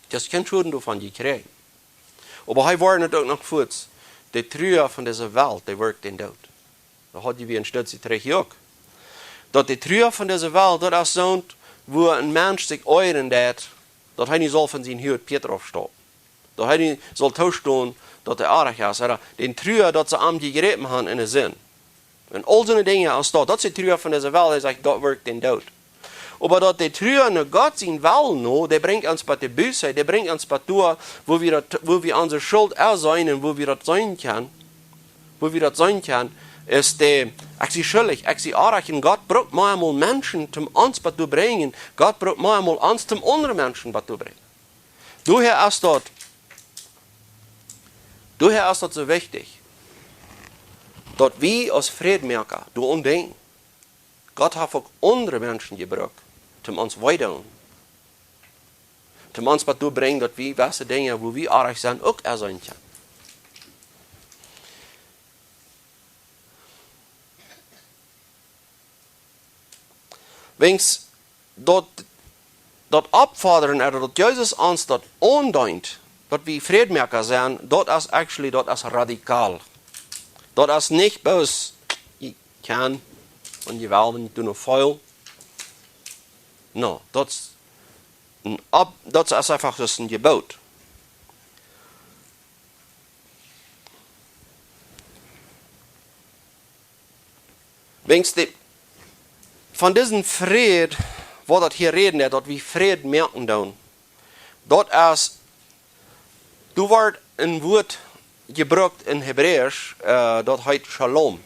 Du hast kein Schulden davon gekriegt. Aber hij war nicht auch noch kurz, die Trauer von dieser Welt, die wirkt den Tod. Da hat die wie ein Stütze terug auch. Dat die Trauer von dieser Welt, dat is zo'n wo ein Mensch sich euren dat hij niet soll von zijn Hut Peter aufstehen. Dat hij niet soll toestehen, dat er aardig is. Den Trauer, dat ze am die gegeben haben in de Sinn. Und all so Dinge als dat is die Trauer von dieser Welt, die sagt, dat wirkt den Tod. Aber dat die Trauer nach Gott sein Willen no, der bringt uns bei der Büsse, der bringt uns bei der, wo wir unsere Schuld ersehen und wo wir das sein können, ist der, ich sie schuldig, ich sie arg, und Gott braucht manchmal Menschen zum uns zu bringen, Gott braucht manchmal uns zum anderen Menschen zu bringen. Daher ist das so wichtig, dass wir als Friedmerker, du undenken, Gott hat auch andere Menschen gebraucht, um uns weiter, um uns dazu bringen, dass wir gewisse Dinge, wo wir arg sind, auch sein können. Wens dat opforderen, dat Jesus ons dat aanduidt, dat we vredemaker zijn, dat is radicaal. Dat is niet bloos, je kan, en je wil, en je doet nog veel. No, dat is einfach dus een gebod. Wens van diesen Fried, wat dat hier reden, dat we Fried merken doen, dat is, du wordt een woord gebruikt in Hebreeuws, dat heet Shalom.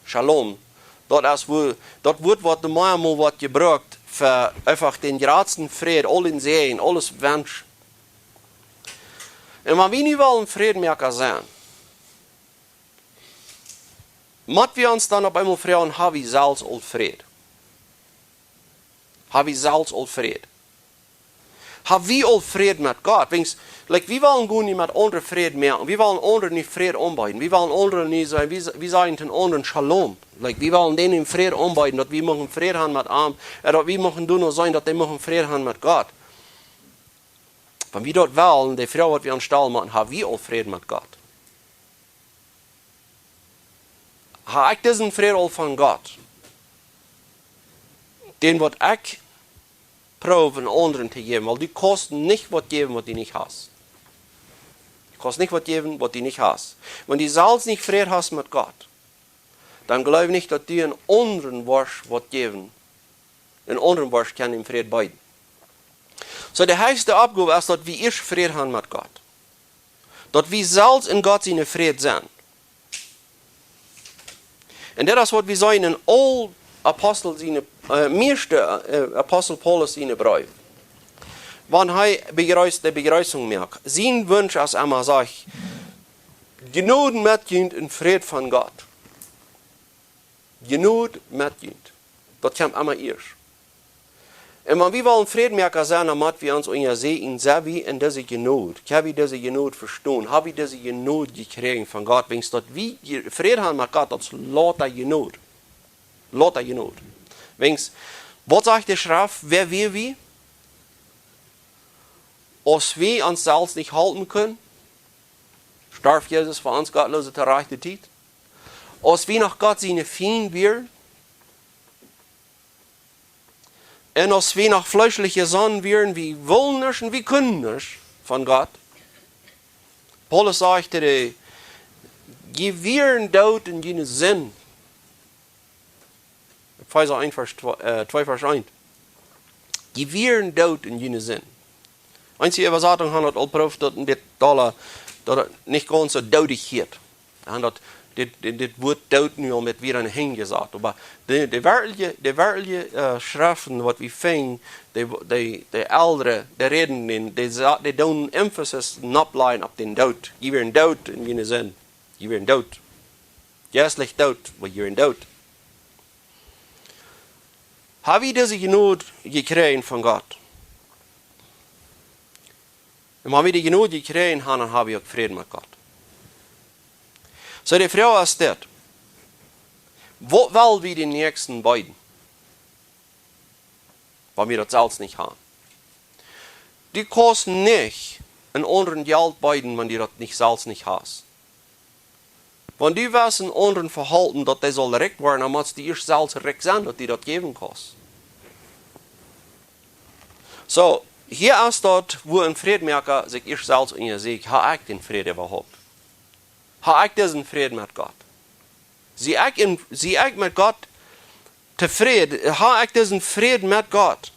Shalom. Dat woord wat de meermaal wordt gebruikt, voor einfach den grootste Fried, al in zee, alles wens. En maar wie nu wel een Friedmaker zijn, moet we ons dan op eenmaal vragen, hebben we zelfs al vrede? Hebben we zelfs al vrede? Hebben we al vrede met God? Wie willen gewoon niet met anderen vrede merken? Wie willen anderen niet vrede aanbieden? Wie willen anderen niet zijn? Wie zijn ten anderen shalom? Wie willen denen vrede aanbieden? Dat we mogen vrede hebben met hem. En dat we mogen doen zijn dat die mogen vrede hebben met God. Van wie dat willen, die vrouw wat we aanstellen moeten, hebben we al vrede met God. Heb ik deze vrede al van God? Den wat ik probeer anderen te geven, want die kosten niet wat geven wat die niet has. Die kosten niet wat geven wat die niet has. Want die zelfs niet vrede has met God, dan geloof ik niet dat die een anderen worst wat geven. Een anderen worst kan in vrede beiden. So de heiligste opgave is dat we eerst vrede hebben met God. Dat we zelfs in God zijn vrede zijn. En dat is wat we zijn in al Apostel meeste Apostel Paulus in brief. Want hij de begrüßung merkt. Zijn wunsch als immer zegt, genoeg met je in vrede van God. Genoeg met je. Dat komt immer eerst. En wanneer we willen vredemaker zijn, dan moeten we ons onderzoeken, zijn we in deze genoeg? Hebben we deze genoeg verstaan? Hebben we deze genoeg gekregen van God? Wens dat we vrede hebben met God, dat is lauter genoeg. Lauter genoeg. Wens, wat zegt de Schrift? Wer wir wie? Als wir uns selbst nicht halten können, starb Jesus für uns gottlose terreichte Zeit. Als wir nach Gott seine Feind wären, und als wir nach fleischliche Sonne wären, wie wollen nicht und wie können nicht von Gott. Paulus sagte, je wären dort in jene Sinn. Epheser 1, Vers 2, Vers 1. Je wären dort in jene Sinn. Einzige Übersetzung hat al proef dat het niet gewoon zo doodig gaat. En dat dit woord dood nu al met weer een hingezet. Maar de werkelijke schriften wat we vinden, de oudere, de reden, die doen emphasis opleggen op den dood. Je weer een dood in jene zin. Je weer een dood. Geestelijk dood, maar je weer een dood. Heb je deze genoeg gekregen van God? En wanneer we die genoeg gekregen hebben, dan hebben we ook vrede met God. So de vraag is dit. Wat wil we de nächsten beiden? Wanneer we dat zelfs niet hebben. Die kosten niet een anderen geld beiden, wanneer die dat niet zelfs niet has. Want die was een anderen verhalten dat die zal recht worden, dan moet die eerst zelfs recht zijn dat die dat geven kost. So, hier is dat, wo een vredemaker zich eerst zelfs in je zegt, ha ik den vrede überhaupt? Ha ik deze vrede met God? Zie ik met God tevreden? Ha ik deze vrede met God?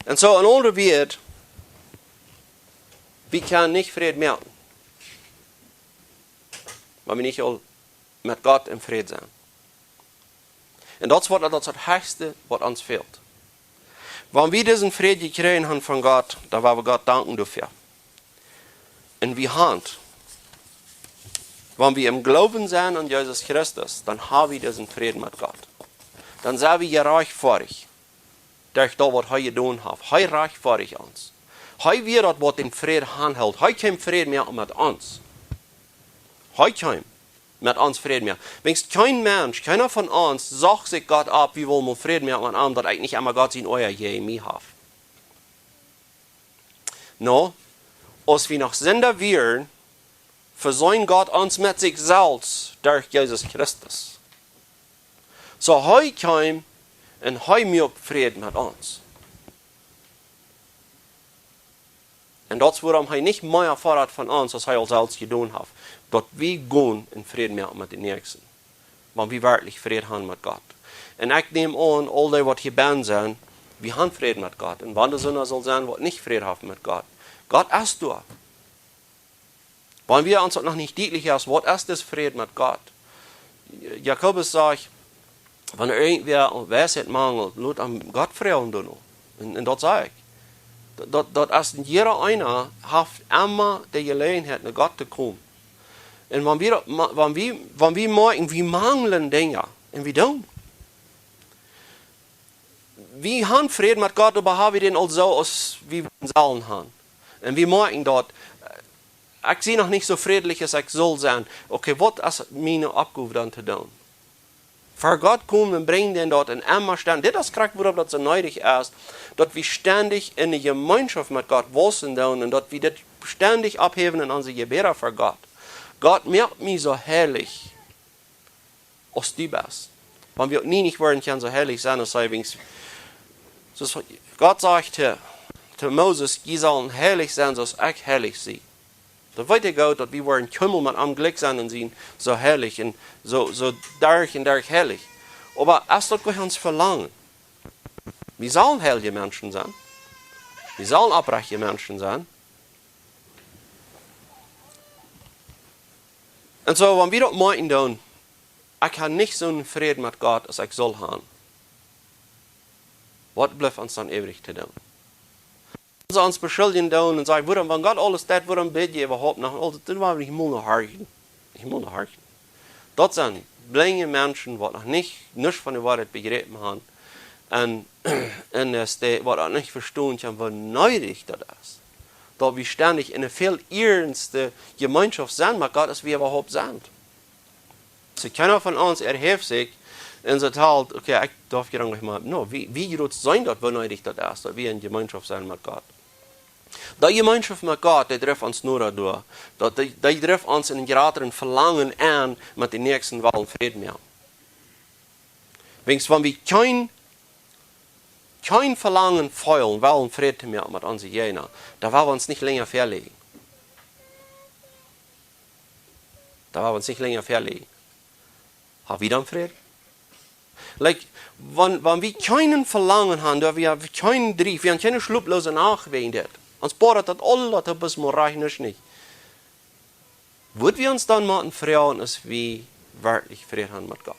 En zo een ander woord, we kunnen niet vrede merken. Maar we niet al met God in vrede zijn. En dat is het hoogste wat ons veelt. Wanneer we deze vrede gekregen hebben van God, dan willen we God danken dafür. En we hebben Wenn wir im Glauben sind an Jesus Christus, dann haben wir diesen Frieden mit Gott. Dann sind wir reich vor dich. Durch das, was er getan hat. Er reich vor dich uns. Er wird das, was den Frieden anhält. Er kann Frieden mehr mit uns. Er kann mit uns Frieden mehr. Wenn kein Mensch, keiner von uns, sagt sich Gott ab, wie wollen wir Frieden mehr mit einem, dass ich nicht einmal Gott in euer je in mir habe. No, als wir noch Sünder wären, versöhnt Gott uns mit sich selbst durch Jesus Christus. So er kam und er macht Frieden mit uns. Und das, warum er nicht mehr fordert von uns, als er als selbst getan hat. Dass wir gehen in Frieden mit den Nächsten. Wenn wir wirklich Frieden haben mit Gott. Und ich nehme an, all die, was hier bin sind, wir haben Frieden mit Gott. Und wenn der Sünder soll sein, was nicht Frieden haben mit Gott. Gott ist da. Wenn wir uns noch nicht deutlich ist, was ist das Frieden mit Gott? Jakobus sagt, wenn irgendwer Weisheit mangelt, lass am Gott fragen. Und das sage ich. Das ist jeder einer hat immer die Gelegenheit, nach Gott zu kommen. Und wenn wir merken, wir mangeln Dinge, und wir tun. Wir haben Frieden mit Gott, aber haben wir den auch so, als wir sollen haben. Und wir merken dort, ich sehe noch nicht so friedlich, als ich soll sein. Okay, was ist meine Abgabe dann zu tun? Für Gott kommen und bringen den dort in immer stand. Das ist krass, worauf das so nötig ist, dass wir ständig in der Gemeinschaft mit Gott wissen und dass wir das ständig abheben in unsere Gebete für Gott. Gott merkt mich so herrlich, als du bist. Wenn wir nie nicht wollen, kann so herrlich sein, als Gott sagt zu Moses, die sollen herrlich sein, als ich herrlich sie. Da weiß ich auch, dass wir wollen Kümmel mit am Glück sein und sehen, so herrlich und so dark und dark herrlich. Aber erst das wir uns verlangen. Wir sollen heilige Menschen sein. Wir sollen abreiche Menschen sein. Und so, wenn wir das meinen, dann, ich habe nicht so einen Frieden mit Gott, als ich soll haben. Was bleibt uns dann ewig zu tun? Sie uns beschuldigen und sagen, wenn Gott alles das, warum bete ich überhaupt noch? Dann wollen wir nicht noch horchen. Das sind blinde Menschen, die noch nicht von der Wahrheit begriffen haben. Und die auch nicht verstehen können, wie nötig das ist. Dass wir ständig in einer viel ernsten Gemeinschaft sind mit Gott, als wir überhaupt sind. So keiner von uns erhebt sich und sagt halt, okay, ich darf hier nicht mal, no, wie wird es sein, dass wie nötig das ist, dass wir in Gemeinschaft sind mit Gott. Die Gemeinschaft mit Gott, die trifft uns nur dadurch. Die trifft uns in gerateren Verlangen an, mit den nächsten Wahlen Frieden mehr. Wenn wir kein Verlangen feuern, wollen Frieden mehr mit unseren Jena, da wollen wir uns nicht länger verlegen. Haben wir dann Frieden? Wenn wir keinen Verlangen haben, da wir keinen Drief, wir haben keine schlupflose Nachwehen. Ons boren dat alle dat bis morgen nicht. Würden wir uns dann mal fragen, als wir wirklich Frieden haben mit Gott?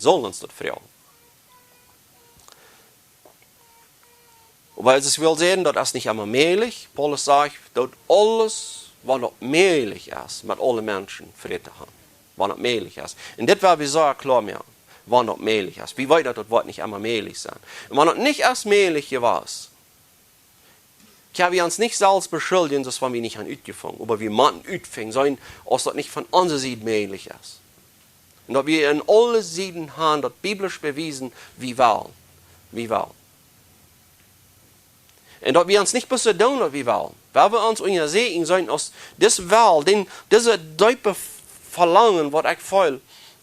Sollen uns das fragen? Aber es will sehen, dass das nicht immer möglich. Paulus sagt, dass alles, was noch möglich ist, mit allen Menschen Frieden haben. Was noch möglich ist. Und das war wir so klar mehr, was noch möglich ist. Wie weit das wird nicht immer möglich sein. Und wenn noch nicht erst möglich war, können wir uns nicht selbst beschuldigen, dass wir nicht an ausgefangen, aber wir müssen ausfangen sein, als das nicht von unserer Seite möglich ist. Und dass wir in alle Seiten haben, das biblisch bewiesen, wie wollen. Und dass wir uns nicht besser tun, wie wollen. Weil wir uns unter Segen sein, aus das Wahl, diese tiefe Verlangen, was ich voll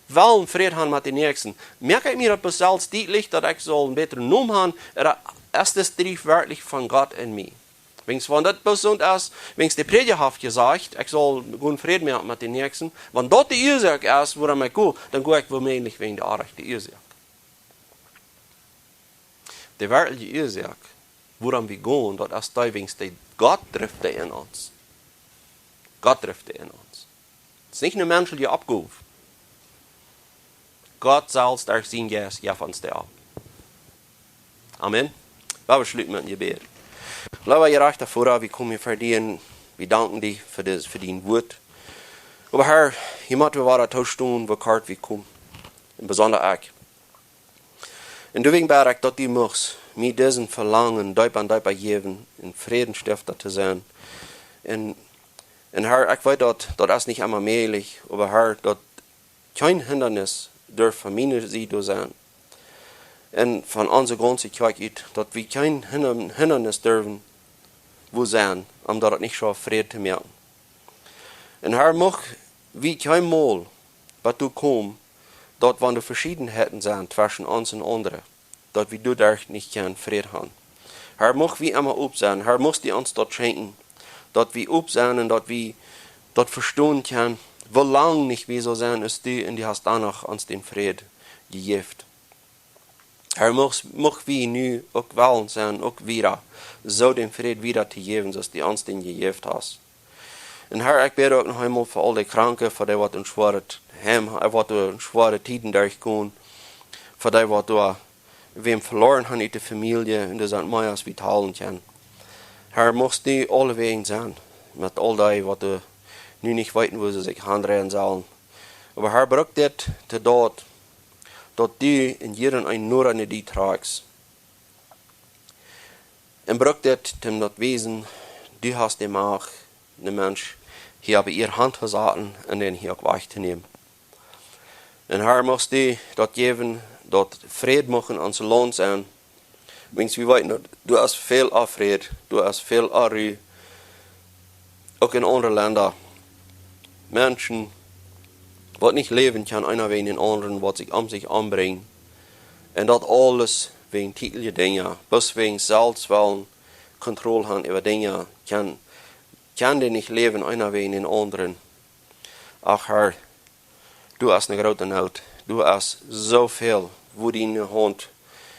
wollen, Frieden haben mit den Nächsten. Merke ich mir das selbst deutlich, dass ich so einen besseren Namen habe, oder ist das Brief wirklich von Gott in mir? Wenn es von das bestimmt ist, wenn es der Prediger hat gesagt, ich soll guten Frieden mehr mit den Nächsten, wenn dort die Ursache ist, woran ich gehe, dann gehe ich womöglich wegen der Arche Ursache. Die wirkliche Ursache, woran wir gehen, das ist da, wenn Gott trifft in uns. Gott trifft in uns. Es ist nicht eine menschliche Abgabe. Gott selbst durch sein Geist gibt uns das ab. Amen. Wir schließen mit dem Gebet. Lieber Gerechter Vater, wir kommen hier für dich, wir danken dir für dein Wort. Aber Herr, je moet we waren toestoen, we kort wie kom. En bijzonder ik. En deswegen bid ik dat die mocht mij diesen verlangen duip aan geven, in Friedensstifter te zijn. En Herr, ik weet dat is niet immer möglich, aber Herr, dat kein Hindernis durch Familie sie zu sein. Und von unserer ganzen Kirche uit, dat wir kein Hindernis dürfen, wo sein, um dat nicht schon Frieden zu merken. Und Herr, mag wie kein Mal, was du kommst, dort wann du Verschiedenheiten sind zwischen uns und anderen, dort wie du dadurch nicht keinen Frieden haben. Herr, mag wie immer up sein, Herr, muss die uns dort schenken, dort wie up sein und dort wie dort verstehen können, wie lang nicht wie so sein ist du und die hast danach uns den Frieden gegeben. Herr, mag wie nu auch wollen sein, auch wieder, so den Frieden wieder zu geben, dass die uns den gegeben hast. Und Herr, ich bete auch noch einmal für all die Kranken, für die, was in schwere Tiden durchgehen, für die, was wem verloren haben in der Familie, und die sind mehr vital können. Herr, musst du alle Wegen sein, mit all die, was du nu nicht wissen, wo sie sich handrehen sollen. Aber Herr, braucht das zu dort, dat du in jeden ein nur an die tragst. Und braucht das zum dat Wesen, du hast dem auch, der Mensch, hier aber ihr Hand gesaten und den hier gleich zu nehmen. Und Herr, musst du dort geben, dort Frieden machen an so Land sein. Wenn wir weiten, du hast viel Frieden, du hast viel Ruhe. Auch in anderen Ländern. Menschen, was nicht leben kann, einer wegen den anderen, was sich anbringen. Und das alles wegen täglichen Dinge, bis wegen Selbstwillen, Kontrolle haben über Dinge, kann die nicht leben, einer wegen den anderen. Ach Herr, du hast eine große Not, du hast so viel, wo deine Hand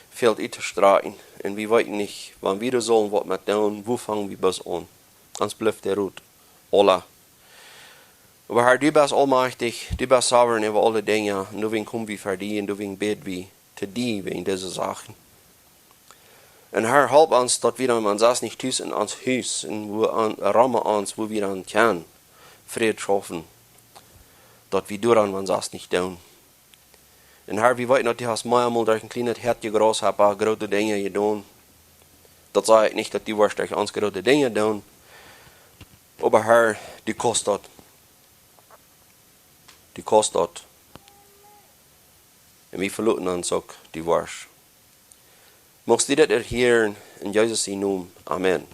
fehlt einzustreiten. Und wir wissen nicht, wann wir sollen, was wir tun, wo fangen wir bis an. Ans bleibt der Rut. Allah. Aber Herr, du bist allmächtig, du bist souverän über alle Dinge, und du kommen wir für dich, und du beten wir zu dir wegen dieser Sachen. Und Herr, help uns, dass wir dann das nicht tun in uns Haus, und wo Rahmen uns, wo wir dann können, Frieden schaffen, dass wir dann das nicht tun. Und Herr, wir wissen, dass du hast manchmal durch ein kleines Herz groß hast, auch große Dinge getan. Das sage ich nicht, dass du durch uns große Dinge tun, aber Herr, die kostet. Die kostet. Und wir verlassen uns auch die Wurst. Magst du das erhören in Jesus' Namen? Amen.